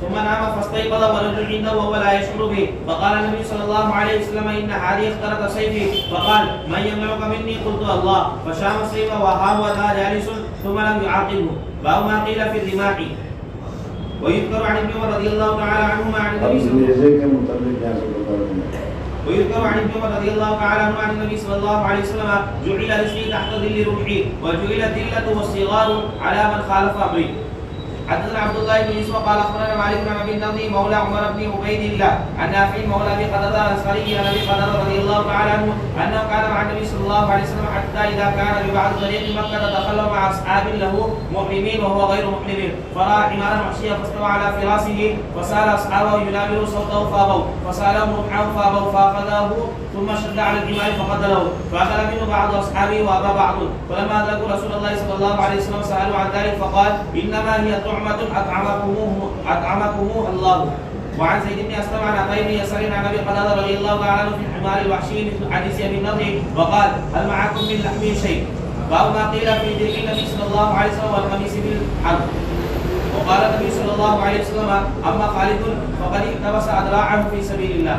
ثم نام فاستيقظ ورجل عنده وهو لا يشعر به فقال النبي صلى الله عليه وسلم ان هذه اخترق سيفي فقال من يمنعك مني قلت الله فشام السيف وها هو ذا جالس ثم لم يعاقبه. باب ما قيل في الرماح. ويذكر عن ابن عمر رضي الله تعالى عنهما عن النبي صلى الله عن النبي صلى الله عليه وسلم جعل رزقي تحت ظل رمحي وجعلت الذلة والصغار على من خالف امري. حدثنا عبد الله بن يوسف قال اخبرنا مالك بن ابي النضر مولى عمر بن عبيد الله عن نافع مولى ابي قتادة الانصاري عن ابي قتادة رضي الله تعالى عنه انه كان مع النبي صلى الله عليه وسلم حتى اذا كان ببعض طريق مكة دخل مع اصحاب له محرمين وهو غير محرم فراى حمارا وحشيا فاستوى على فراسه فسال اصحابه ينابروا صوته فابوا فسالهم رمحه فابوا فاخذه ثم شد على الحمار فقتله فاكل منه بعض اصحابه وابى بعض فلما ادركوا رسول الله صلى الله عليه وسلم سالوا عن ذلك فقال انما هي طعمة اطعمكموها الله. وعن زيد بن اسلم عن عطاء بن يسار عن ابي قتادة رضي الله تعالى عنه في الحمار الوحشي مثل حديث ابي النضر وقال هل معكم من لحم شيء. باب ما قيل في درع النبي صلى الله عليه وسلم والقميص في الحرب. وقال النبي صلى الله عليه وسلم اما خالد فقد اقتبس اذراعه في سبيل الله.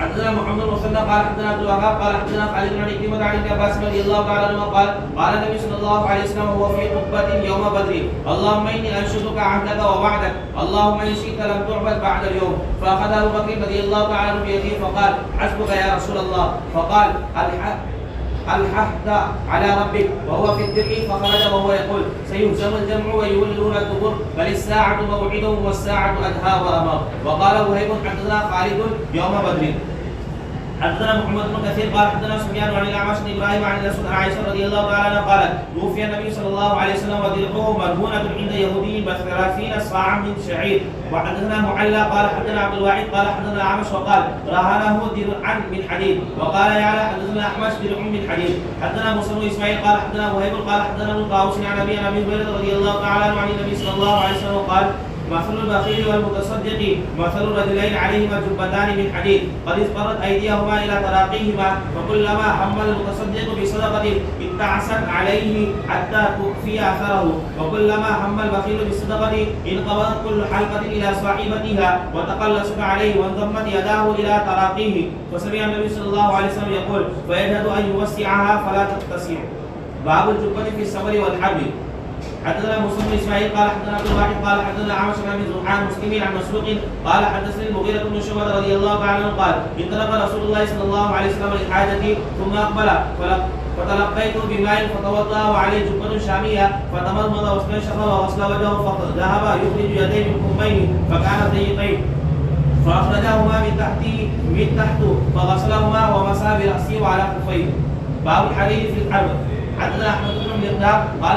حدثنا محمد بن مسلم قال حدثنا عبد الوهاب قال حدثنا خالد بن عكرمة عن ابن عباس رضي الله تعالى عنه قال قال النبي صلى الله عليه وسلم وهو في خطبة يوم بدر اللهم اني انشدك عهدك ووعدك اللهم ان شئت لم تعبد بعد اليوم فاخذ ابو بكر رضي الله تعالى عنه بيده فقال حسبك يا رسول الله فقال الححت على ربك وهو في الدرع فخرج وهو يقول سيهزم الجمع ويولون الدبر بل الساعة موعدهم والساعة أدهى وأمر. وقال وهيب حدثنا خالد يوم بدر. حدثنا محمد بن كثير قال حدثنا سفيان عن الاعمش بن ابراهيم عن عائشة رضي الله تعالى عنها قالت توفي النبي صلى الله عليه وسلم ودرعه مرهونة عند يهودي ب30 صاعا من شعير. وحدثنا معلى قال حدثنا عبد الواحد قال حدثنا الاعمش وقال رهنه درعا من حديد. وقال يعلى حدثنا الاحمش درع من حديد. حدثنا موسى بن اسماعيل قال حدثنا وهيب قال حدثنا ابن طاووس عن ابي هريرة رضي الله تعالى عنه عن النبي صلى الله عليه وسلم قال مثل البخيل والمتصدق مثل رجلين عليهما جبتان من حديد قد اصفرت ايديهما الى تراقيهما فكلما هم المتصدق بصدقه ابتعثت عليه حتى تخفي اثره وكلما هم البخيل بالصدقه انقبضت كل حلقه الى صاحبتها وتقلصت عليه وانضمت يداه الى تراقيه وسمع النبي صلى الله عليه وسلم يقول فيجهد ان يوسعها فلا تتسع. باب الجبة في السفر والحرب. حدثنا مسلم بن اسماعيل قال حدثنا عبد الواحد قال حدثنا عامر بن زحان مسلمين عن مسروق قال حدثني المغيرة بن شعبة رضي الله تعالى عنه قال انطلق رسول الله صلى الله عليه وسلم لحاجته ثم اقبل فتلقيت بماء فتوضا وعليه جبة شامية فتمضمض واستنشق وغسل وجهه فذهب يخرج يديه من كمين فكان ضيقين فاخرجهما من تحت فغسلهما ومسح براسه وعلى كفيه. باب الحرير في الحرب. حدثنا احمد بن مقدار قال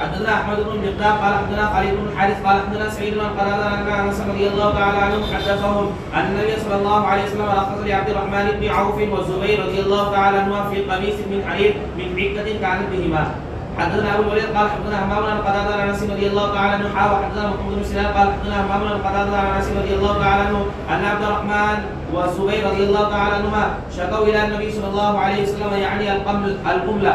حدثنا احمد بن مقدار قال حدثنا خالد بن الحارث قال حدثنا سعيد بن قتادة عن انس رضي الله تعالى عنه حدثهم ان النبي صلى الله عليه وسلم رخص لعبد الرحمن بن عوف والزبير رضي الله تعالى عنهما في قميص من حرير من عقدة كانت بهما. حدثنا ابو الوليد قال حدثنا همام بن قتادة عن انس رضي الله تعالى عنه وحدثنا محمد بن سنان قال حدثنا همام بن قتادة عن انس رضي الله تعالى عنه ان عبد الرحمن والزبير رضي الله تعالى عنهما شكوا الى النبي صلى الله عليه وسلم يعني القملة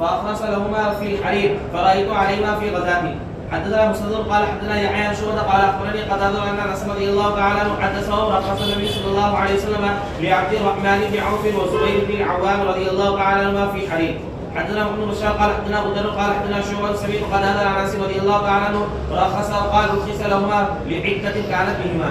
فاخرس لهما في الحرير فرايت عليهما في غزاته. حدثنا مسدد قال حدثنا يحيى عن شعبة قال اخبرني قتادة ان انس رضي الله تعالى عنه حدثه رخص النبي صلى الله عليه وسلم لعبد الرحمن بن عوف وزبير بن العوام رضي الله تعالى عنهما في حرير. حدثنا ابن بشار قال حدثنا ابو ذر قال حدثنا شعبة سمعت قتادة عن انس رضي الله تعالى عنه رخص وقال رخص لهما لعدة كانت بهما.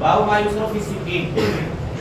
باب ما يصرف في السكين.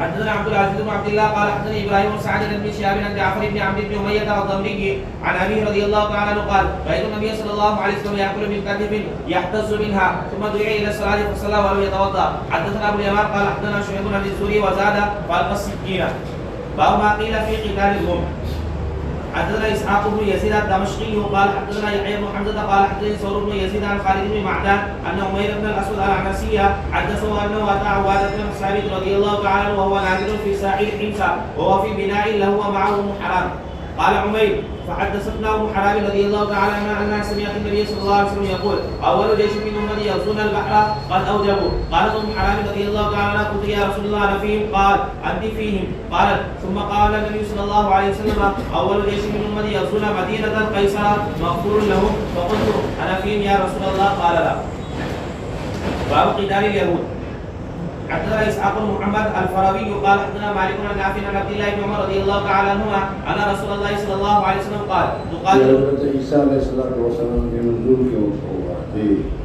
حدثنا عبد العزيز بن عبد الله قال حدثني ابراهيم بن سعد بن شهاب عن جعفر بن عمرو بن اميه الضمري عن ابيه رضي الله تعالى عنه قال رايت النبي صلى الله عليه وسلم ياكل من كتف يحتز منها ثم دعي الى الصلاه فصلى ولم يتوضا. حدثنا ابو اليمان قال حدثنا شعيب بن الزهري وزاد فالقى السكين. باب ما قيل في قتال الهم. حدثنا اسحاق بن يزيد الدمشقي قال حدثنا يحيى بن حمزه قال حدثني ثور بن يزيد عن خالد بن معدان ان عمير بن الاسود العنسي حدثه انه اتى عباده بن ثابت رضي الله تعالى عنه وهو نازل في ساحل حمص وهو في بناء له ومعه ام حرام. قال عمير فحدثتنا ام حرام رضي الله تعالى عنها انها سمعت النبي صلى الله عليه وسلم يقول اول جيش من امتي يغزون البحر قد اوجبوا. قالت ام حرام رضي الله تعالى عنها قلت يا رسول الله انا فيهم؟ قال انت فيهم. قالت ثم قال النبي صلى الله عليه وسلم اول جيش من امتي يغزون مدينه قيصر مغفور لهم. فقلت انا فيهم يا رسول الله؟ قال لا. باب قتال اليهود. حدثنا اسحاق بن محمد الفراوي قال حدثنا مالك بن نافع عن عبد الله بن عمر رضي الله تعالى عنهما ان رسول الله صلى الله عليه وسلم قال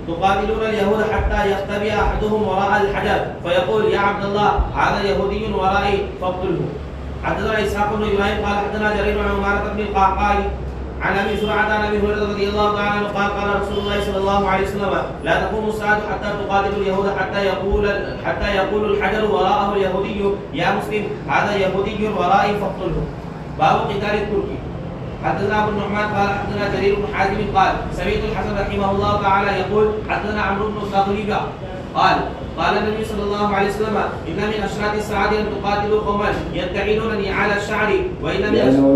تقاتلون اليهود حتى يختبئ احدهم وراء الحجر فيقول يا عبد الله هذا يهودي ورائي فاقتله. حدثنا اسحاق بن ابراهيم قال حدثنا جرير عن عمارة بن القعقاع عن ابي زرعه عن ابي هريره رضي الله تعالى عنه قال قال رسول الله صلى الله عليه وسلم لا تقوم الساعه حتى تقاتل اليهود حتى يقول الحجر وراءه اليهودي يا مسلم هذا يهودي ورائي فاقتله. باب قتال التركي. حدثنا ابو النعمان قال حدثنا جرير بن حازم قال سمعت الحسن رحمه الله تعالى يقول حدثنا عمرو بن الصغير قال النبي صلى الله عليه وسلم ان من اشراط الساعه ان تقاتلوا قوما ينتعلون نعال الشعر وان من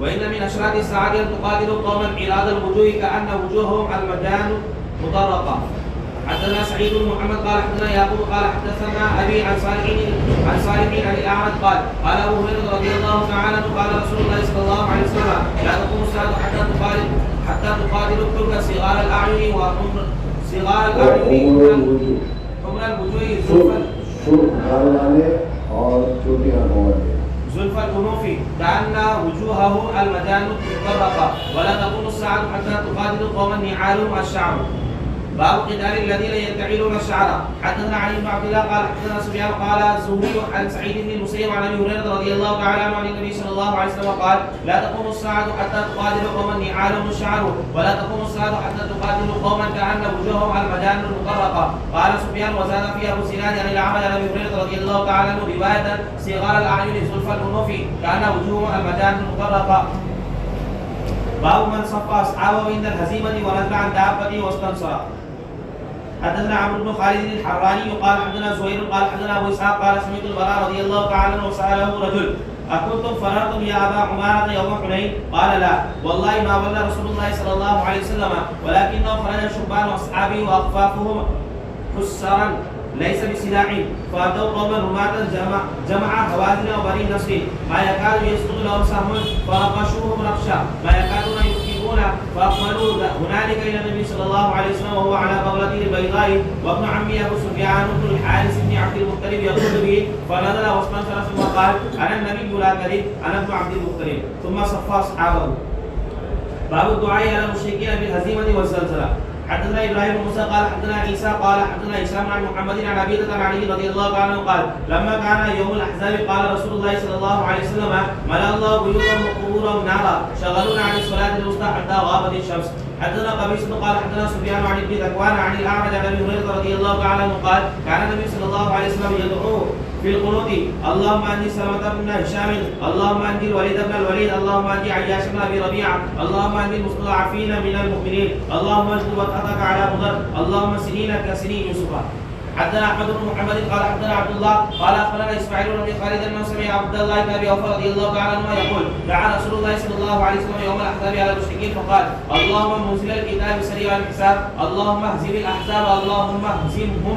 وان من اشراط الساعه ان تقاتلوا قوما عراض الوجوه كان وجوههم المجان مطرقه. حدثنا سعيد بن محمد قال حدثنا يعقوب قال حدثنا ابي عن صالح عن الاعرج قال ابو هريره رضي الله تعالى عنه قال رسول الله صلى الله عليه وسلم لا تقوم الساعه حتى تقاتل الترك صغار الاعين حمر الوجوه زلف الانوف كان وجوهه المجان مطرقه ولا تقوم الساعه حتى تقاتل قوما نعالهم الشعر. باب قتال الذين ينتعلون الشعر. حدثنا علي بن عبد الله قال حدثنا سفيان قال الزهري عن سعيد بن المسيب عن ابي هريره رضي الله تعالى عنه عن النبي صلى الله عليه وسلم قال لا تقوم الساعه حتى تقاتل قوما نعالهم الشعر ولا تقوم الساعه حتى تقاتل قوما كان وجوههم على المجان المطرقه. قال سفيان وزاد في ابو سنان عن العمل عن ابي هريره رضي الله تعالى عنه روايه صغار الاعين زلفى الانوف كان وجوههم على المجان المطرقه. باب من صفى اصحابه عند الهزيمه ونزل عن دابته واستنصر. حدثنا عمرو بن خالد الحراني قال حدثنا زهير قال حدثنا ابو اسحاق قال سمعت البراء رضي الله تعالى عنه وساله رجل اكنتم فررتم يا ابا عماره يوم حنين؟ قال لا والله ما ولى رسول الله صلى الله عليه وسلم ولكنه خرج شبان اصحابه واخفافهم حسرا ليس بسلاح فاتوا قوما رماة جمع هوازن وبني نصر ما يكاد يسقط لهم سهم فرقشوهم رقشا ما يكادون يكذبون فاقبلوا هنالك الى النبي صلى الله عليه وسلم وهو على بغلته البيضاء وابن عمه ابو سفيان بن الحارث بن عبد المطلب يقول به فنزل واستنشر ثم قال انا النبي لا كذب انا ابن عبد المطلب ثم صفى اصحابه. باب الدعاء على المشركين بالهزيمه والزلزله. حدثنا ابراهيم بن موسى قال حدثنا عيسى قال حدثنا هشام عن محمد عن عبيدة عن علي رضي الله تعالى عنه قال لما كان يوم الاحزاب قال رسول الله صلى الله عليه وسلم ملأ الله بيوتهم وقبورهم نارا شغلونا عن الصلاة الوسطى حتى غابت الشمس. حدثنا قبيصة قال حدثنا سفيان عن ابن ذكوان عن الاعرج عن ابي هريرة رضي الله تعالى عنه قال كان النبي صلى الله عليه وسلم يدعو في القنوت اللهم انجي سلمة بن هشام اللهم انجي الوليد بن الوليد اللهم انجي عياش بن ابي ربيعه اللهم انجي المستضعفين من المؤمنين اللهم اجد وطأتك على مضر اللهم سنين كسنين يوسف. حدثنا احمد بن محمد قال حدثنا عبد الله قال اخبرنا اسماعيل بن خالد انه سمع عبد الله بن ابي اوفى رضي الله تعالى عنه يقول دعا رسول الله صلى الله عليه وسلم يوم الاحزاب على المشركين فقال اللهم منزل الكتاب سريع الحساب اللهم اهزم الاحزاب اللهم اهزمهم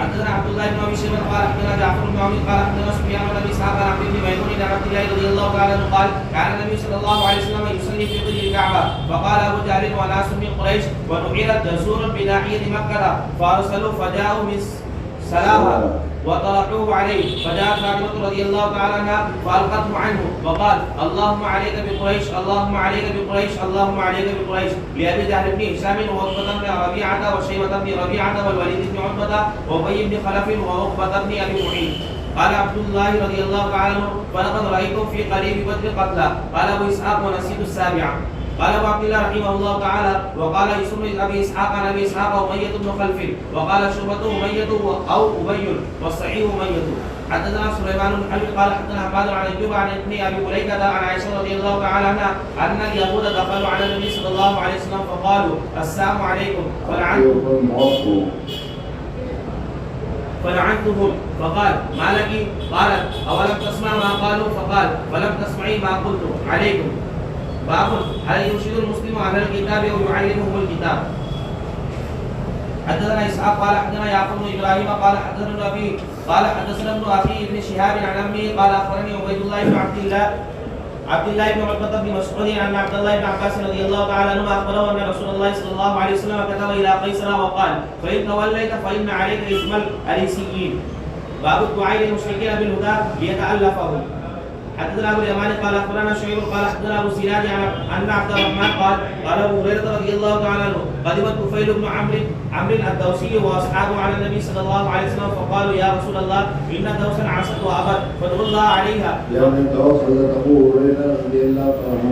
حدثنا عبد الله بن ابي شيبه قال حدثنا جعفر بن عمرو قال حدثنا سفيان بن ابي اسحاق عن عبد بن ميمون عن عبد الله رضي الله تعالى عنه قال كان النبي صلى الله عليه وسلم يصلي في ظل الكعبه فقال ابو جهل وناس من قريش ونعيرت جسور بناحيه مكه فارسلوا فجاءوا من سلاها وطرحوه عليه فجاء فاطمه رضي الله تعالى عنها فالقته عنه وقال اللهم عليك بقريش اللهم عليك بقريش اللهم عليك بقريش لابي جهل بن هشام وعتبه بن ربيعه وشيبه بن ربيعه والوليد بن عتبه وابي بن خلف وعقبه بن ابي معين. قال عبد الله رضي الله تعالى عنه فلقد رايتم في قريب بدر قتلى. قال ابو اسحاق ونسيت السابعه. قال ابو عبد الله رحمه الله تعالى وقال يسر ابي اسحاق عن ابي اسحاق اميه بن خلف وقال شعبة اميه او ابي والصحيح اميه. حدثنا سليمان بن حبيب قال حدثنا حماد عن ايوب عن ابن ابي مليكه عن عائشه رضي الله تعالى عنها ان اليهود دخلوا على النبي صلى الله عليه وسلم فقالوا السلام عليكم فلعنتهم فقال ما لك؟ قالت اولم تسمع ما قالوا؟ فقال فلم تسمعي ما قلت عليكم. باب هل يرشد المسلم اهل الكتاب او يعلمهم الكتاب. حدثنا اسحاق قال حدثنا يعقوب بن ابراهيم قال حدثنا ابي قال حدثنا ابن اخي ابن شهاب عن امه قال اخبرني عبيد الله بن عبد الله بن عتبة بن مسعود ان عبد الله بن عباس رضي الله تعالى عنهما اخبره ان رسول الله صلى الله عليه وسلم كتب الى قيصر وقال فان توليت فان عليك اسم الاريسيين. باب الدعاء للمشركين بالهدى ليتالفهم. حدثنا ابو اليمان قال اخبرنا شعيب قال حدثنا ابو سنان ان عبد الرحمن قال ابو هريره رضي الله تعالى عنه قدم الطفيل بن عمرو الدوسي واصحابه على النبي صلى الله عليه وسلم فقالوا يا رسول الله ان دوسا عصت وابت فادعوا الله عليها. يعني دوس حضرت ابو هريره رضي الله عنه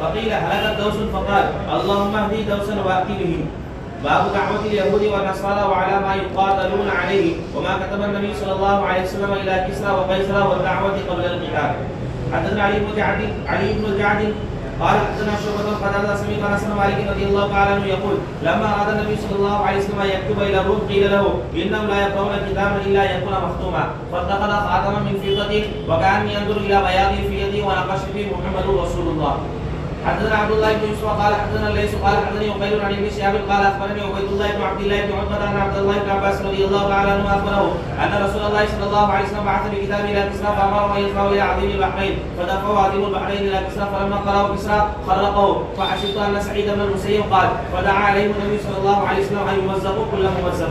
فقيل هلكت دوس فقال اللهم اهدي دوسا واتي به. باب دعوة اليهود والنصارى وعلى ما يقاتلون عليه وما كتب النبي صلى الله عليه وسلم الى كسرى وقيصر والدعوة قبل القتال. حدثنا علي بن الجعد قال حدثنا شعبة قتادة سمعت انس بن مالك رضي الله تعالى عنه يقول لما اراد النبي صلى الله عليه وسلم ان يكتب الى الروم قيل له انهم لا يقرؤون كتابا الا يكون مختوما فاتخذ خاتما من فضة وكان ينظر الى بياضه في يده ونقش فيه محمد رسول الله. حدثنا عبد الله بن يوسف قال حدثنا ليس قال حدثني عبيد عن ابن شهاب قال اخبرني عبيد الله بن عبد الله بن عتبة ان عبد الله بن عباس رضي الله تعالى عنه اخبره ان رسول الله صلى الله عليه وسلم بعث بكتاب الى كسرى فامره ان يدفعه الى عظيم البحرين فدفعه عظيم البحرين الى كسرى فلما قرأه كسرى خرقه فحسبت ان سعيد بن المسيب قال فدعا عليهم النبي صلى الله عليه وسلم ان يمزقوا كل ممزق.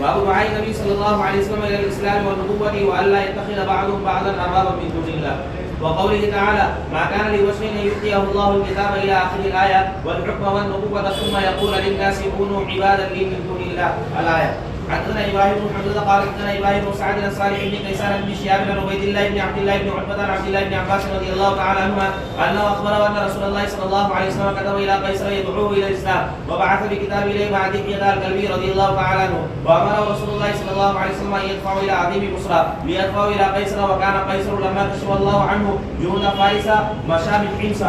باب دعاء النبي صلى الله عليه وسلم الى الاسلام والنبوه والا يتخذ بعضهم بعضا اربابا من دون الله وقوله تعالى ما كان لبشر ان يؤتيه الله الكتاب الى اخر الايه والحكم والنبوه ثم يقول للناس كونوا عبادا لي من دون الله الايه. حدثنا ابراهيم بن حمزه قال حدثنا ابراهيم بن سعد بن صالح بن كيسان بن شهاب بن عبيد الله بن عبد الله بن عتبة عن عبد الله بن عباس رضي الله تعالى عنهما انه اخبره ان رسول الله صلى الله عليه وسلم كتب الى قيصر يدعوه الى الاسلام وبعث بكتاب اليه مع دحية الكلبي رضي الله تعالى عنه وامره رسول الله صلى الله عليه وسلم ان يدفعه الى عظيم بصرى ليدفعه الى قيصر وكان قيصر لما كشف الله عنه جنود فارس مشى من حمص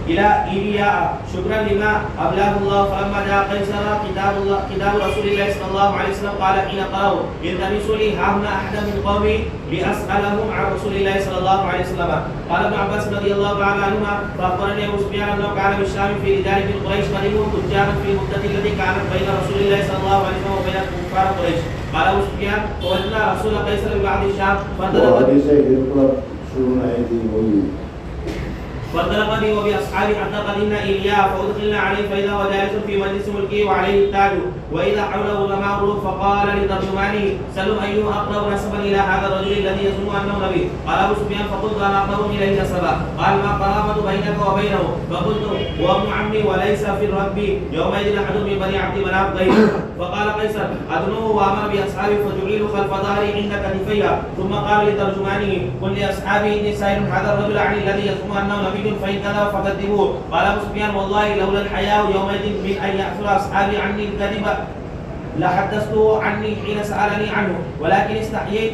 إلى إيلياء شكرا لما أبلاه الله فلما جاء قيصر كتاب رسول الله صلى الله عليه وسلم قال حين قرأوا التمسوا لي هاهنا أحدا من قومي لأسألهم عن رسول الله صلى الله عليه وسلم. قال ابن عباس رضي الله تعالى عنهما فأخبرني أبو سفيان أنه كان بالشام في رجال من قريش قدموا تجارا في المدة التي كانت بين رسول الله صلى الله عليه وسلم وبين كفار قريش. قال أبو سفيان فوجدنا رسول قيصر ببعض الشام فانطلقني وبأصحابي حتى قدمنا إيلياء فأدخلنا عليه فإذا هو جالس في مجلس ملكه وعليه التاج وإذا حوله علماء الروم فقال لترجمانه سلوا أيها أقرب نسبا إلى هذا الرجل الذي يزعم أنه نبي. قال أبو سفيان فقلت أنا أقرب إليه نسبا. قال ما قرابة بينك وبينه؟ فقلت هو ابن عمي وليس في الرب يومئذ أحد من بني عبد مناف غيره. فقال قيصر أدنوه وأمر بأصحابه فجعلوا خلف ظهري عند كتفي ثم قال لترجمانه قل لأصحابي إني سائل هذا الرجل عن الذي يزعم أنه نبي فإن كذب فكذبوه. قال أبو سفيان والله لولا الحياء يومئذ من أن يأثر أصحابي عني الكذب لحدثته عني حين سألني عنه ولكن استحييت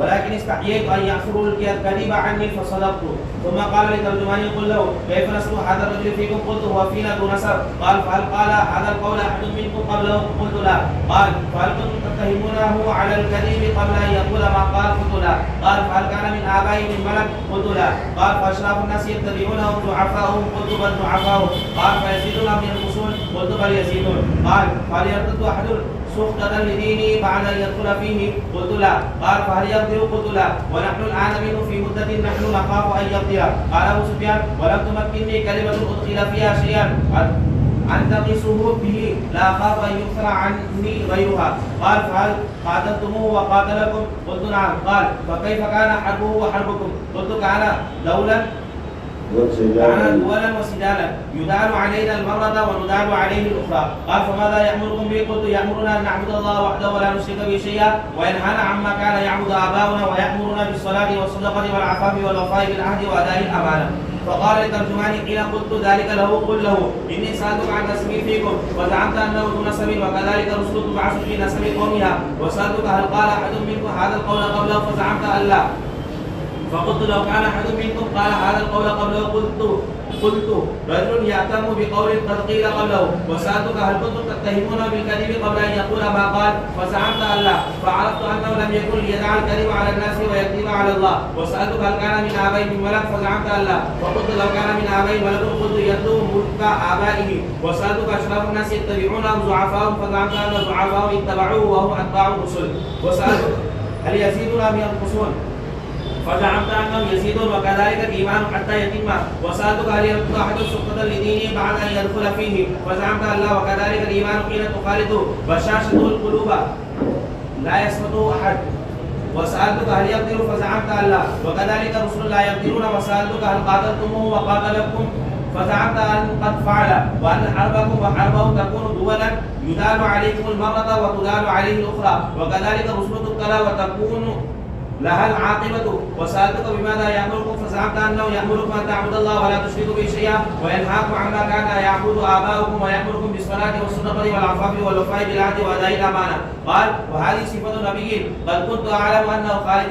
ولكن استحييت أن يأثروا الكذب عني فصدقت. ثم قال لترجماني قل له كيف نسب هذا الرجل فيكم؟ قلت هو فينا ذو نسب. قال فهل قال هذا القول أحد منكم قبله؟ قلت لا. قال فهل كنتم تتهمونه على الكذب قبل أن يقول ما قال؟ قلت لا. قال فهل كان من آبائه من ملك؟ قلت لا. قال فأشراف الناس يتبعونهم ضعفاؤهم؟ قلت بل ضعفاؤهم. قال فيزيدون أم ينقصون؟ قلت بل يزيدون. قال فهل يرتد أحد سخطة لديني بعد أن يدخل فيه؟ قلت لا. قال فهل يقدر؟ قلت لا. ونحن الآن منه في مدة نحن نخاف أن يقدر. قال أبو سفيان ولم تمكنني كلمة أدخل فيها شيئا أنتقصه به لا أخاف أن يكثر عني غيرها. قال فهل قاتلتموه وقاتلكم؟ قلت نعم. قال فكيف كان حربه وحربكم؟ قلت كان دولا وسجالا يدال علينا المرة وندال عليه الأخرى. قال فماذا يأمركم به؟ قلت يأمرنا أن نعبد الله وحده ولا نشرك به شيئا وينهانا عما كان يعبد آباؤنا ويأمرنا بالصلاة والصدقة والعفاف والوفاء بالعهد وأداء الأمانة. فقال لترجماني حين قلت ذلك له قل له إني سألتك عن نسبي فيكم وزعمت أنه ذو نسب وكذلك رسل تبعث في نسب قومها وسألتك هل قال أحد منكم هذا القول قبله فزعمت أن لا. فقلت لو كان أحد منكم قال هذا القول قبله قلت رجل يهتم بقول قد قيل قبله. وسألتك هل كنتم تتهمون بالكذب قبل أن يقول ما قال؟ فزعمت أن لا. فعرفت أنه لم يكن ليدع الكذب على الناس ويكذب على الله. وسألتك هل كان من آبائه من ملك؟ فزعمت أن لا. فقلت لو كان من آبائه ملك قلت يتلو ملك آبائه. وسألتك أشراف الناس يتبعونهم ضعفاءهم؟ فزعمت أن ضعفاءهم اتبعوه وهم أتباع الرسل. وسألتك هل يزيدون أم ينقصون؟ فزعمت أنهم يزيدون وكذلك الإيمان حتى يتم. وسألتك هل يرد أحد سقطة لدينه بعد أن يدخل فيه؟ فزعمت أن لا. وكذلك الإيمان حين تخالط بشاشته القلوب لا يسقطه أحد. وسألتك هل يقدر؟ فزعمت أن لا. وكذلك الرسل لا يقدرون. وسألتك هل قاتلتموه وقاتلكم؟ فزعمت أن قد فعل وأن حربكم وحربه تكون دولا يدال عليكم المرة وتدال عليه الأخرى. وكذلك الرسل تبتلى وتكون لها العاقبة وسألتك بماذا يأمركم فزعمت أنه يأمركم أن تعبدوا الله ولا تشركوا به شيئا وينهاكم عما كان يعبد آباؤكم ويأمركم بالصلاة والصدقة والعفاف والوفاء بالعهد وأداء الأمانة. قال وهذه صفة نبي قد كنت أعلم أنه خالد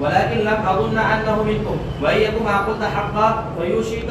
ولكن لم أظن أنه منكم وإيكم ما قلت حقا فيوشك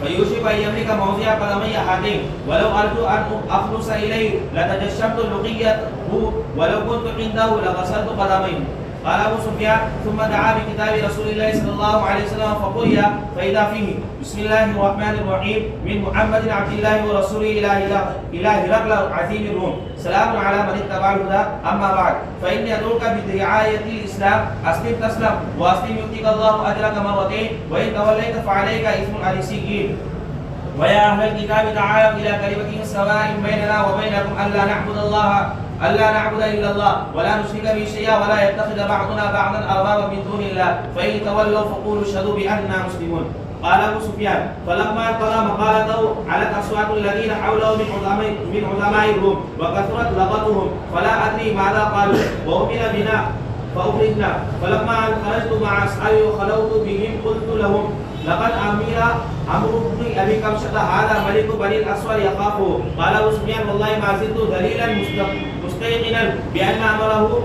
فيوشك أن يملك موضع قدمي هاتين ولو أردت أن أخلص إليه لتجشمت لقيته ولو كنت عنده لغسلت قدميه. قال أبو سفيان ثم دعا بكتاب رسول الله صلى الله عليه وسلم فقرئ فإذا فيه بسم الله الرحمن الرحيم من محمد عبد الله ورسوله إلى هرقل عظيم الروم سلام على من اتبع الهدى أما بعد فإني أدعوك بدعاية الإسلام أسلم تسلم وأسلم يؤتيك الله أجرك مرتين وإن توليت فعليك إثم الريسيين. ويا أهل الكتاب تعالوا إلى كلمة سواء بيننا وبينكم ألا نعبد إلا الله ولا نشرك به شيئا ولا يتخذ بعضنا بعضا أربابا من دون الله فإن تولوا فقولوا اشهدوا بأننا مسلمون. قال أبو سفيان فلما قضى مقالته على الأصوات الذين حوله من عظماء الروم وكثرت لغتهم فلا أدري ماذا قالوا وأمر بنا فأخرجنا فلما أن خرجت مع أصحابي وخلوت بهم قلت لهم لقد عمرو بن أبي كبشة هذا ملك بني الأسود يخافه. قال أبو سفيان والله ما زلت دليلا مستيقنا بأن أمره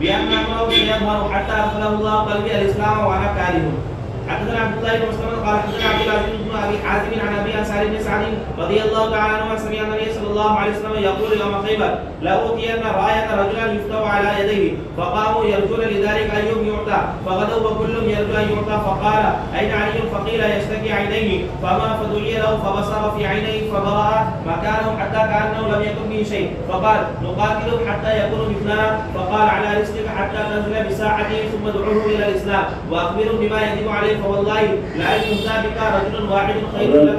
بأن أمره سيظهر حتى أدخله الله قلبي الإسلام وأنا كاره. حدثنا عبد الله بن مسلم قال حدثنا عبد العزيز بن ابي حازم عن ابي انصار بن سعد رضي الله تعالى عنه سمع النبي صلى الله عليه وسلم يقول يوم خيبر لاوتين رايه رجلا يفتح على يديه فقاموا يرجون لذلك ايهم يعطى فغدوا وكلهم يرجو ان يعطى فقال اين علي فقيل يشتكي عينيه فما فدعي له فبصر في عينيه فبرأ مكانهم حتى كانه لم يكن به شيء فقال نقاتلهم حتى يكونوا مثلنا فقال على رزقك حتى تنزل بساعته ثم ادعوه الى الاسلام واخبرهم بما يجب عليه فوالله لا يهدى بك رجل واحد خير لك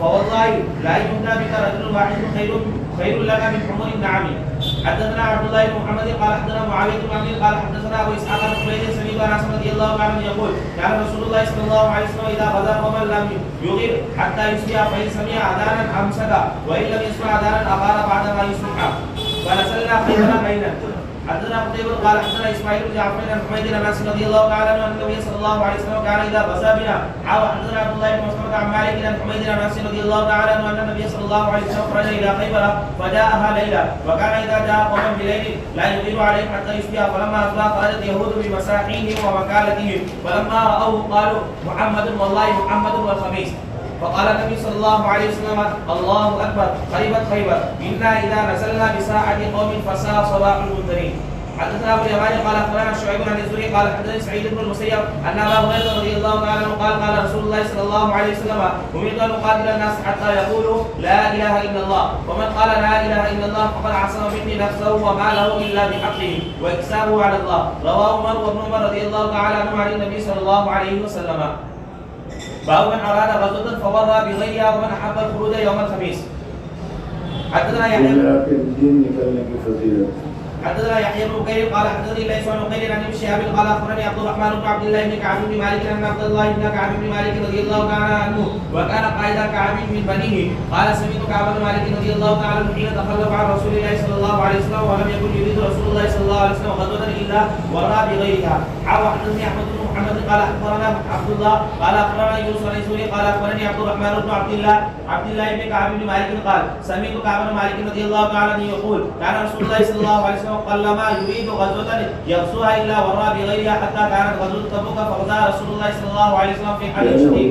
فوالله لا يهدى بك رجل واحد خير لك من حمر النعم. حدثنا عبد الله بن محمد قال حدثنا معاويه بن عمرو قال حدثنا ابو اسحاق بن خالد سميع انس رضي الله عنه يقول كان رسول الله صلى الله عليه وسلم اذا غزا قوما لم يغير حتى يصبح فان سمع اذانا امسك وان لم يسمع اذانا اغار بعدما يصبح فنزلنا خيبر بينه. حدثنا قتيبة قال حدثنا اسماعيل بن جعفر عن حميد بن انس رضي الله تعالى عنه ان النبي صلى الله عليه وسلم كان اذا غزا بنا حدثنا عبد الله بن مسعود عن مالك عن حميد بن انس رضي الله تعالى عنه ان النبي صلى الله عليه وسلم خرج الى خيبر فجاءها ليلا وكان اذا جاء قوم بليل لا يغير عليهم حتى يصبح فلما اصبح خرجت يهود بمساحيهم ومكالتهم فلما راوه قالوا محمد والله محمد والخميس. فقال النبي صلى الله عليه وسلم الله اكبر خربت خيبر انا اذا نزلنا بساعه قوم فساء صباح المنذرين. حدثنا ابو اليمان قال اخبرنا شعيب عن الزهري قال حدثني سعيد بن المسيب ان ابا هريره رضي الله تعالى عنه قال قال رسول الله صلى الله عليه وسلم امرت ان اقاتل الناس حتى يقولوا لا اله الا الله ومن قال لا اله الا الله فقد عصم مني نفسه وماله الا بحقه واكسابه على الله. رواه عمر وابن عمر رضي الله تعالى عنهما عن النبي صلى الله عليه وسلم. باب من اراد غزوه فورى بغيرها ومن احب الخروج يوم الخميس. حدثنا يحيى حدثنا يحيى بن بكير قال حدثني ليس عن بكير عن ابن شهاب قال اخبرني عبد الرحمن بن عبد الله بن كعب بن مالك ان عبد الله بن كعب بن مالك رضي الله تعالى عنه وكان قائد كعب من بنيه قال سمعت كعب بن مالك رضي الله تعالى عنه حين تخلف عن رسول الله صلى الله عليه وسلم ولم يكن يريد رسول الله صلى الله عليه وسلم غزوه الا ورى بغيرها. حدثني احمد بن محمد قال اخبرنا عبد الله قال اخبرنا يونس بن سوري قال اخبرني عبد الرحمن بن عبد الله بن كعب بن مالك قال سمعت كعب بن مالك رضي الله تعالى عنه يقول كان رسول الله صلى الله عليه وسلم قلما يريد غزوة يغزوها الا ورى بغيرها حتى كانت غزوة تبوك فغزا رسول الله صلى الله عليه وسلم في حال شديد.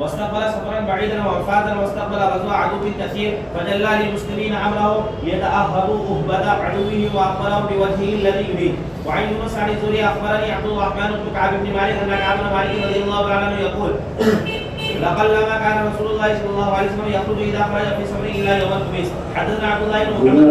واستقبل سفرا بعيدا ووفادا واستقبل غزو عدو كثير فجلى للمسلمين امره يتاهبوا اهبه عدوه واخبرهم بوجهه الذي يريد. وعن يونس عن الزهري اخبرني عبد الرحمن بن كعب بن مالك ان كعب بن مالك رضي الله تعالى عنه يقول لقلما كان رسول الله صلى الله عليه وسلم يخرج اذا خرج في سفر الا يوم الخميس. حدثنا عبد الله بن محمد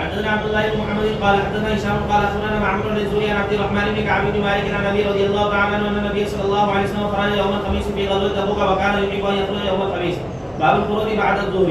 حدثنا عبد الله بن محمد قال حدثنا هشام قال اخبرنا معمر بن الزهري عن عبد الرحمن بن كعب بن مالك عن ابي رضي الله تعالى عنه ان النبي صلى الله عليه وسلم خرج يوم الخميس في غزوه تبوك وكان يحب ان يخرج يوم الخميس. باب الخروج بعد الظهر.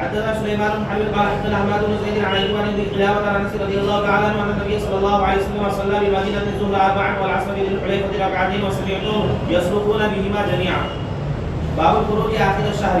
حدثنا سليمان بن حبيب قال حدثنا حماد بن زيد عن ايوب بن قلابه عن انس رضي الله تعالى عنه ان النبي صلى الله عليه وسلم صلى بمدينه الظهر اربعا والعصر بالحليفه ركعتين وسمعتهم يصرخون بهما جميعا. باب الخروج اخر الشهر.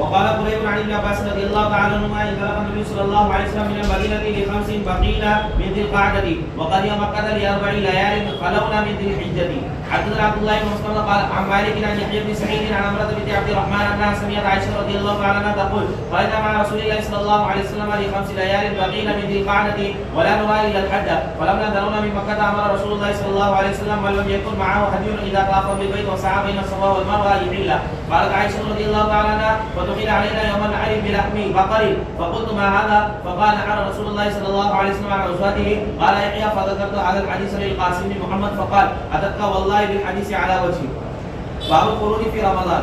وقال قريب عن ابن عباس رضي الله تعالى عنهما انطلق النبي صلى الله عليه وسلم من المدينه لخمس بقين من ذي القعده وقدم مكه لاربع ليال خلونا من ذي الحجه. حدثنا عبد الله بن مسلم قال عن مالك عن يحيى بن سعيد عن عمرة بنت عبد الرحمن انها سمعت عائشه رضي الله تعالى عنها تقول خرجنا مع رسول الله صلى الله عليه وسلم لخمس ليال بقين من ذي القعده ولا نرى الا الحج فلما نزلنا من مكه امر رسول الله صلى الله عليه وسلم من لم يكن معه هدي اذا طاف بالبيت وسعى بين الصفا والمروه يحل. قالت عائشه رضي الله تعالى عنها فدخل علينا يوم النحر بلحم بقر فقلت ما هذا؟ فقال نحر رسول الله صلى الله عليه وسلم عن ازواجه. قال يحيى فذكرت هذا الحديث للقاسم بن محمد فقال اتتك والله بالحديث على وجهه. باب الخروج في رمضان.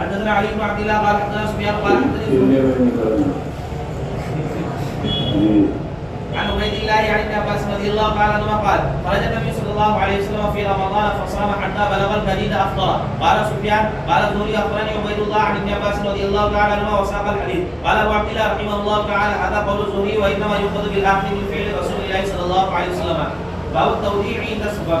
حدثنا علي بن عبد الله قال حدثنا سفيان قال حدثني عن عبيد الله عن ابن عباس رضي الله تعالى عنهما قال خرج النبي صلى الله عليه وسلم في رمضان فصام حتى بلغ الجديد افطر. قال سفيان قال الزهري اخبرني عبيد الله عن ابن عباس رضي الله تعالى عنهما وساق الحديث. قال ابو عبد الله رحمه الله تعالى هذا قول الزهري وانما يؤخذ بالاخذ من فعل رسول الله صلى الله عليه وسلم. باب التوديع عند السفر.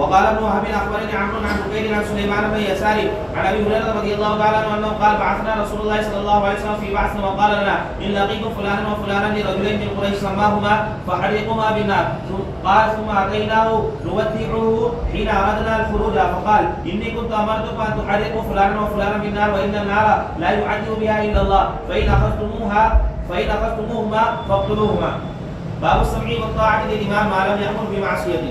وقال ابن وهب اخبرني عمرو عن بكير عن سليمان بن يسار عن ابي هريره رضي الله تعالى عنه انه قال بعثنا رسول الله صلى الله عليه وسلم في بعث وقال لنا ان لقيتم فلانا وفلانا لرجلين من قريش سماهما فحرقهما بالنار. قال ثم اتيناه نودعه حين اردنا الخروج فقال اني كنت امرتكم ان تحرقوا فلانا وفلانا بالنار وان النار لا يعذب بها الا الله فان اخذتموهما فاقتلوهما. باب السمع والطاعة للإمام ما لم يأمر بمعصيته.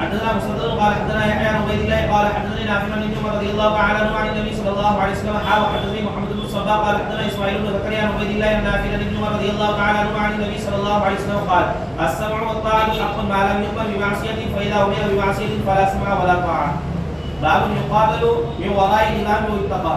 حدثنا مسدد قال حدثنا يحيى عن عبيد الله قال حدثني نافع بن عمر رضي الله تعالى عنه عن النبي صلى الله عليه وسلم وحدثني محمد بن الصباح قال حدثنا اسماعيل بن زكريا عن عبيد الله عن نافع بن عمر رضي الله تعالى عنه عن النبي صلى الله عليه وسلم قال السمع والطاعة حق ما لم يؤمر بمعصيته فإذا أمر بمعصيته فلا سمع ولا طاعة. باب يقابل من وراء الإمام ويتقى.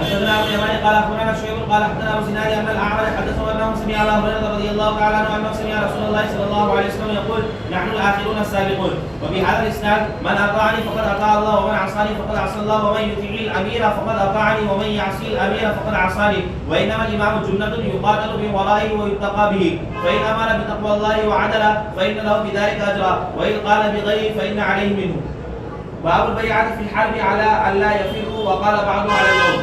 حدثنا ابو اليماني قال اخبرنا شعيب قال حدثنا ابو زناد ان الاعرج حدثه انه سمع ابا هريره رضي الله تعالى عنه انه سمع رسول الله صلى الله عليه وسلم يقول نحن الاخرون السابقون. وبهذا الاسناد من اطاعني فقد اطاع الله ومن عصاني فقد عصى الله ومن يطيع الامير فقد اطاعني ومن يعصي الامير فقد عصاني. وانما الامام جنة يقاتل من ورائه ويتقى به فان امر بتقوى الله وعدل فان له بذلك اجرا وان قال بغيره فان عليه منه. باب البيعة في الحرب على ألا يفروا وقال بعضهم على الموت.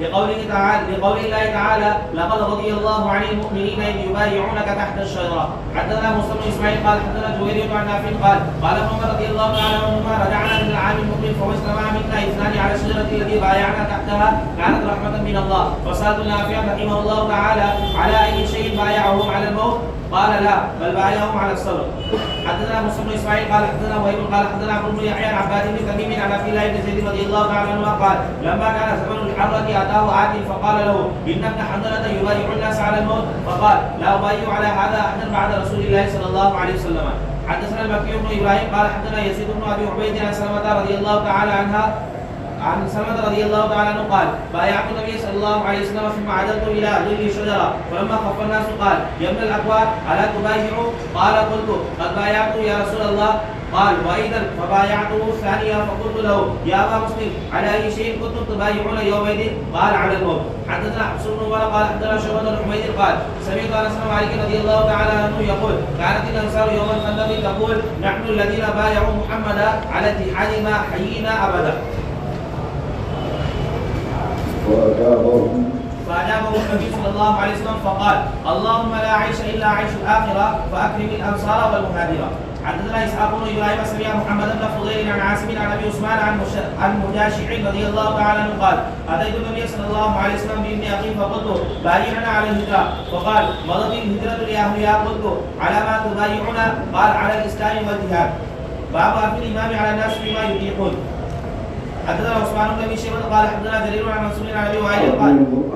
لقول الله تعالى لقد رضي الله عن المؤمنين إذ يبايعونك تحت الشجرة. حدثنا موسى بن إسماعيل قال حدثنا جويرية عن نافع قال ابن عمر رضي الله تعالى عنهما رجعنا من العام المقبل فاجتمع منا اثنان على الشجرة التي بايعنا تحتها كانت رحمة من الله فسألت نافع رحمه الله تعالى على أي شيء بايعهم على الموت؟ قال لا بل بايعهم على الصبر. حدثنا موسى بن اسماعيل قال حدثنا وهيب قال حدثنا عبد بن يحيى عن عباد بن تميم عن عبد الله بن زيد رضي الله تعالى عنه قال لما كان زمن الحرة اتاه آت فقال له ان ابن حنظلة يبايع الناس على الموت فقال لا ابايع على هذا احدا بعد رسول الله صلى الله عليه وسلم. حدثنا المكي بن ابراهيم قال حدثنا يزيد بن ابي عبيد عن سلمة رضي الله تعالى عنها عن سلمة رضي الله تعالى عنه قال بايعت النبي صلى الله عليه وسلم ثم عدلت الى ظل شجره فلما خف الناس قال يا ابن الاكوى الا تبايع؟ قال قلت قد بايعت يا رسول الله. قال واذا فبايعته الثانيه فقلت له يا ابا مسلم على اي شيء كنتم تبايعون يومئذ؟ قال على الموت. حدثنا حفص بن عمر قال حدثنا شعبة بن حميد قال سمعت انس بن مالك رضي الله تعالى عنه يقول كانت الانصار يوم الخندق تقول نحن الذين بايعوا محمدا على اتحاد ما حيينا ابدا. فأجابه النبي صلى الله عليه وسلم فقال اللهم لا عيش إلا عيش الآخرة فأكرم الأنصار والمهاجرة. حدثنا إسحاق بن إبراهيم سمع محمد بن فضيل عن عاصم عن أبي عثمان عن مجاشع رضي الله تعالى عنه قال أتيت النبي صلى الله عليه وسلم بابن أخي فقلت بايعنا على الهجرة فقال مضت الهجرة لأهلها قلت على ما تبايعنا؟ قال على الإسلام والجهاد. باب أمر الإمام على الناس بما يطيقون. حدثنا عثمان بن ابي شيبه قال حدثنا جرير عن منصور عن ابي وائل قال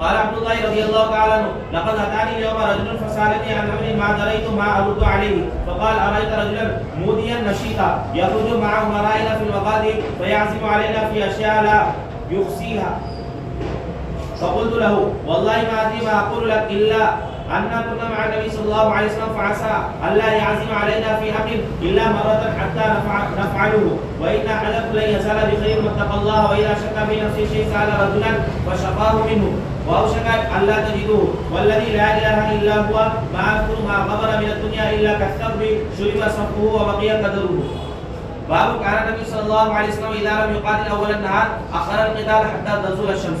قال عبد الله رضي الله تعالى عنه لقد اتاني اليوم رجل فسالني عن امر ما دريت ما ارد عليه فقال ارايت رجلا موديا نشيطا يخرج مع امرائنا في المغازي فيعزم علينا في اشياء لا يخصيها. فقلت له والله ما ادري ما اقول لك الا أن كنا مع النبي صلى الله عليه وسلم فعسى ألا يعزم علينا في أمر إلا مرة حتى نفعله وإن أحدكم لن يزال بخير ما اتقى الله وإذا شك في نفسه شيء سأل رجلا فشقاه منه وأوشك ألا تجدوه والذي لا إله إلا هو ما أذكر ما غبر من الدنيا إلا كالثرب شرب صفه وبقي قدره. باب كان النبي صلى الله عليه وسلم إذا لم يقاتل أول النهار أخر القتال حتى تزول الشمس.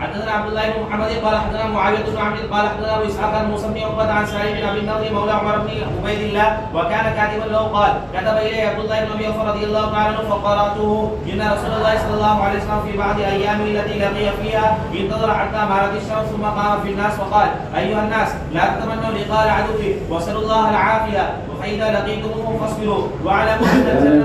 حدثنا عبد الله بن محمد قال حدثنا معاوية بن عمرو قال حدثنا ابو اسحاق المسمي عقبة عن سعيد بن ابي النضر مولى عمر بن عبيد الله وكان كاتبا له قال كتب الي عبد الله بن ابي اوفى رضي الله تعالى عنه فقراته ان رسول الله صلى الله عليه وسلم في بعض ايامه التي لقي فيها انتظر حتى مالت الشمس ثم قام في الناس وقال ايها الناس لا تتمنوا لقاء العدو واسالوا الله العافيه فاذا لقيتموه فاصبروا واعلموا ان الجنه.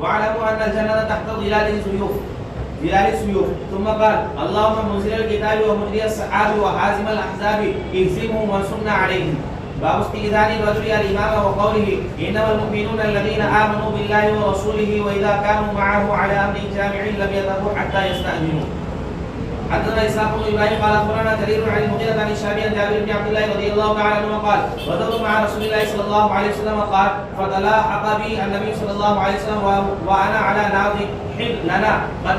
واعلموا ان الجنه تحت ظلال السيوف. ثم قال اللهم منزل الكتاب ومجري السحاب وحازم الاحزاب اهزمهم وانصرنا عليهم. باب استئذان الرجل الامام وقوله انما المؤمنون الذين امنوا بالله ورسوله واذا كانوا معه على امر جامع لم يذهبوا حتى يستاذنوا. حدثنا اسحاق بن ابراهيم قال اخبرنا جرير عن المغيرة عن الشعبي عن جابر بن عبد الله رضي الله تعالى عنه قال غزوت مع رسول الله صلى الله عليه وسلم قال فتلاحق بي النبي صلى الله عليه وسلم وانا على ناضح لنا قد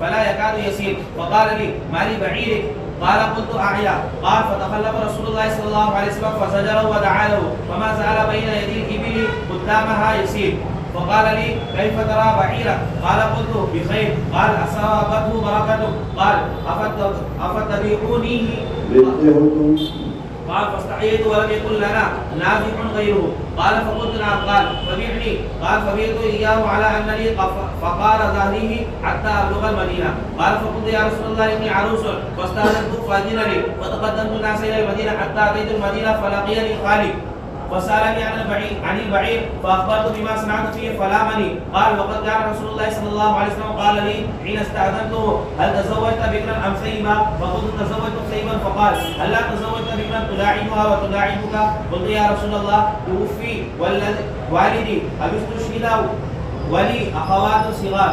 فلا يكاد يسير فقال لي ما لي بعيرك؟ قال قلت اعيا. قال فتخلف رسول الله صلى الله عليه وسلم فزجره ودعا له فما زال بين يدي الابل قدامها يسير. فقال لي كيف ترى بعيرك؟ قال قلت بخير. قال اصابته بركته. قال افتبيعونيه؟ قال فاستحييت ولم يكن لنا نافع غيره. قال فقلت نعم. قال فبيعني. قال فبيعت اياه على انني فقال ظهره حتى ابلغ المدينه. قال فقلت يا رسول الله اني عروس فاستاذنت فاذن لي فتقدمت الناس الى المدينه حتى اتيت المدينه فلقيني خالي وسالني عن البعير فاخبرت بما صنعت فيه فلامني. قال وقد كان رسول الله صلى الله عليه وسلم قال لي حين استاذنته هل تزوجت بكرا ام سيبا؟ فقلت تزوجت سيبا. فقال هل لا تزوجت بكرا تلاعبها وتلاعبك؟ قلت يا رسول الله توفي والدي اب استشهد ولي اخوات صغار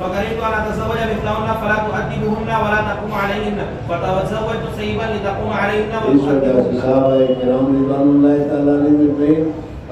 فقريت أن أتزوج مثلهن فلا تؤدبهن ولا تقوم عليهن فتزوجت سيبا لتقوم عليهن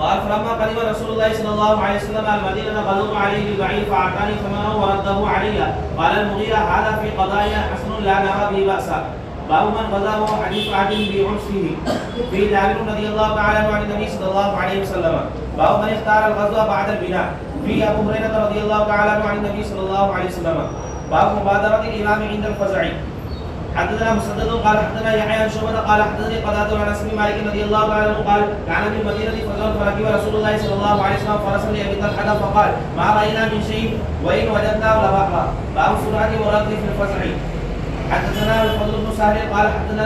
قال فلما قدم رسول الله صلى الله عليه وسلم المدينة غلظ عليه بالبعير فأعطاني ثمنه ورده علي. قال المغيرة هذا في قضايا حسن لا نرى به بأسا. باب من غزاه حديث عدل بعنفه في جابر رضي الله تعالى عنه عن النبي صلى الله عليه وسلم. باب من اختار الغزو بعد البناء في ابو هريرة رضي الله تعالى عنه عن النبي صلى الله عليه وسلم. باب مبادرة الامام عند الفزع. حدثنا مسدد قال حدثنا يحيى عن شعبة قال حدثني قتادة عن انس بن مالك رضي الله تعالى عنه قال كان في المدينة فزرت فركب رسول الله صلى الله عليه وسلم فرسا لأبي طلحة فقال ما رأينا من شيء وإن وجدناه لبحرا باب السرعة والركض في الفزع. حدثنا الفضل بن سهل قال حدثنا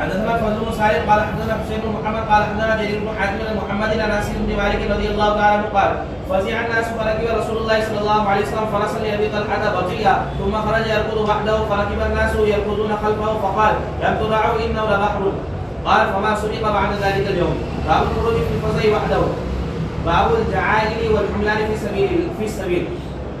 حدثنا الفضل بن سهل قال حدثنا الحسين بن محمد قال حدثنا جرير بن حاتم بن محمد عن انس بن مالك رضي الله تعالى عنه قال فزع الناس فركب رسول الله صلى الله عليه وسلم فرسا لأبي طلحة بطيئا ثم خرج يركض وحده فركب الناس يركضون خلفه فقال لم تدعوا إنه لبحر. قال فما سبق بعد ذلك اليوم. باب الخروج في الفزع وحده. باب الجعائل والحملان في السبيل.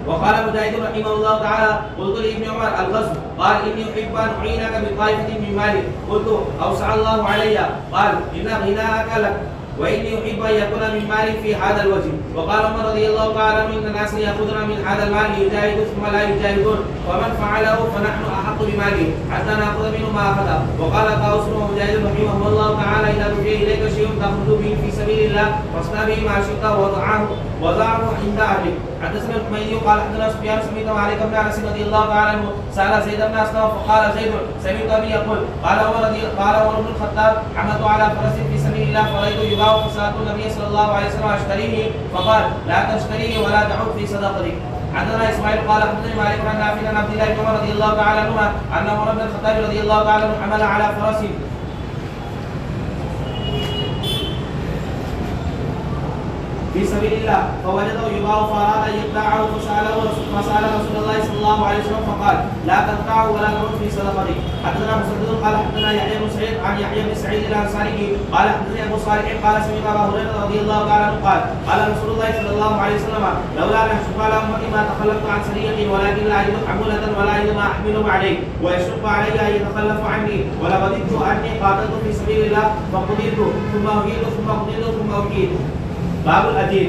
وقال مجاهد رحمه الله تعالى قلت لابن عمر الغزو قال اني احب ان اعينك بطائفه من مالي قلت اوسع الله علي قال ان غناءك لك واني احب ان يكون من مالي في هذا الوجه. وقال عمر رضي الله تعالى عنه ان الناس ياخذون من هذا المال ليجاهدوا ثم لا يجاهدون ومن فعله فنحن احق بماله حتى ناخذ منه ما اخذ. وقال طاووس ومجاهد رحمه الله تعالى اذا رجع اليك شيء تاخذ به في سبيل الله فاصنع به ما شئت وضعه عند اهلك. حدثنا الحميدي قال حدثنا سفيان سمعت مالك بن انس رضي الله تعالى عنه سال زيد بن اسلم فقال زيد سمعت ابي يقول قال عمر بن الخطاب حملت على فرس في سبيل الله فرأيت يباع فسالت النبي صلى الله عليه وسلم اشتريه فقال لا تشتريه ولا تعود في صدقتك. حدثنا اسماعيل قال حدثني مالك عن نافع عن عبد الله بن عمر رضي الله تعالى عنهما ان عمر بن الخطاب رضي الله تعالى عنه حمل على فرس في سبيل الله فوجده يباع فاراد ان يقطعه فسال رسول الله صلى الله عليه وسلم فقال لا تقطعه ولا تعود في صدقته. حدثنا مسدد قال حدثنا يحيى بن سعيد عن يحيى بن سعيد الانصاري قال حدثني ابو صالح قال سمعت ابا هريره رضي الله تعالى عنه قال رسول الله صلى الله عليه وسلم لولا ان اشق على امتي ما تخلفت عن سريه ولكن لا اجد حموله ولا اجد ما احمله عليه ويشق علي ان يتخلف عني ولوددت اني قاتلت في سبيل الله فقتلت ثم اجيت ثم قتلت ثم اجيت. باب الأجير.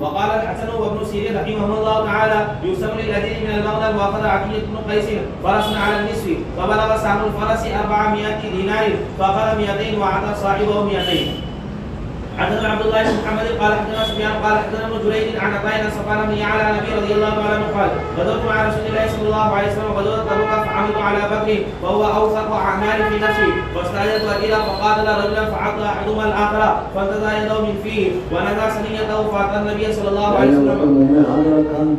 وقال الحسن وابن سيرين رحمه الله تعالى يسمى للأجير من المغنم وأخذ عقيل بن قيس فرسا على النصف فبلغ سهم الفرس 400 دينار فأخذ 200 وأعطى صاحبه 200. حدثنا عبد الله بن محمد قال حدثنا سفيان قال حدثنا ابن جريج عن عطاء صفوان بن يعلى عن النبي رضي الله تعالى عنه قال غزوت مع رسول الله صلى الله عليه وسلم غزوة تبوك فعملت على بكر وهو اوثق اعمالي في نفسي واستعجلت اجلا فقاتل رجلا فعض احدهما الاخر فانتزع يده من فيه ونزع سنيته فاتى النبي صلى الله عليه وسلم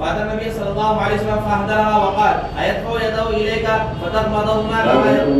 فاتى النبي صلى الله عليه وسلم فاحضرها وقال ايدفع يده اليك فتقبضهما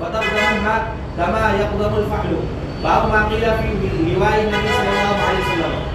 فتقبضهما كما يقدم الفحل. باب ما قيل في لواء النبي صلى الله عليه وسلم.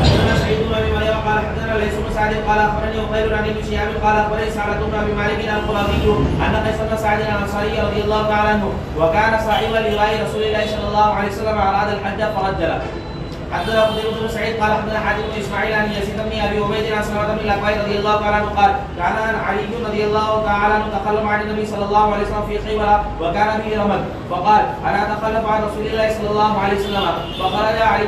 حدثنا سعيد بن ابي مريم قال حدثنا ليس بن سعد قال اخبرني وخير عن ابن شهاب قال اخبرني سعد بن ابي مالك القرظي ان قيس بن سعد الانصاري رضي الله تعالى عنه وكان صاحب لواء رسول الله صلى الله عليه وسلم اراد الحج فرجل. حدثنا قتيبة بن سعيد قال حدثنا حاتم بن اسماعيل عن يزيد بن ابي عبيد عن سلمة بن الاكوع رضي الله تعالى عنه قال كان علي رضي الله تعالى عنه تخلف عن النبي صلى الله عليه وسلم في خيبر وكان به رمل فقال انا اتخلف عن رسول الله صلى الله عليه وسلم فخرج علي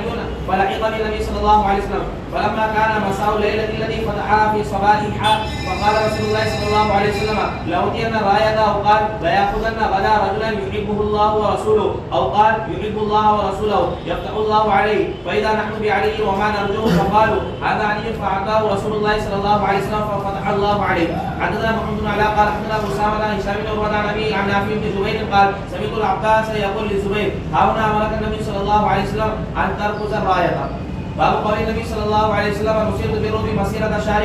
فلحق بالنبي صلى الله عليه وسلم فلما كان مساء الليله التي فتحها في صباحها فقال رسول الله صلى الله عليه وسلم لاوتين رايه او قال لياخذن غدا رجلا يحبه الله ورسوله او قال يحب الله ورسوله يفتح الله عليه فإذا نحن بعلي وما نرجوه فقالوا هذا علي فأعطاه رسول الله صلى الله عليه وسلم ففتح الله عليه. حدثنا محمد بن علاء قال حدثنا أبو أسامة عن هشام بن عروة عن أبيه عن نافع بن جبير قال سمعت العباس يقول للزبير ها هنا أمرك النبي صلى الله عليه وسلم أن تركز الراية. باب قول النبي صلى الله عليه وسلم نصير بالرب مسيرة شهر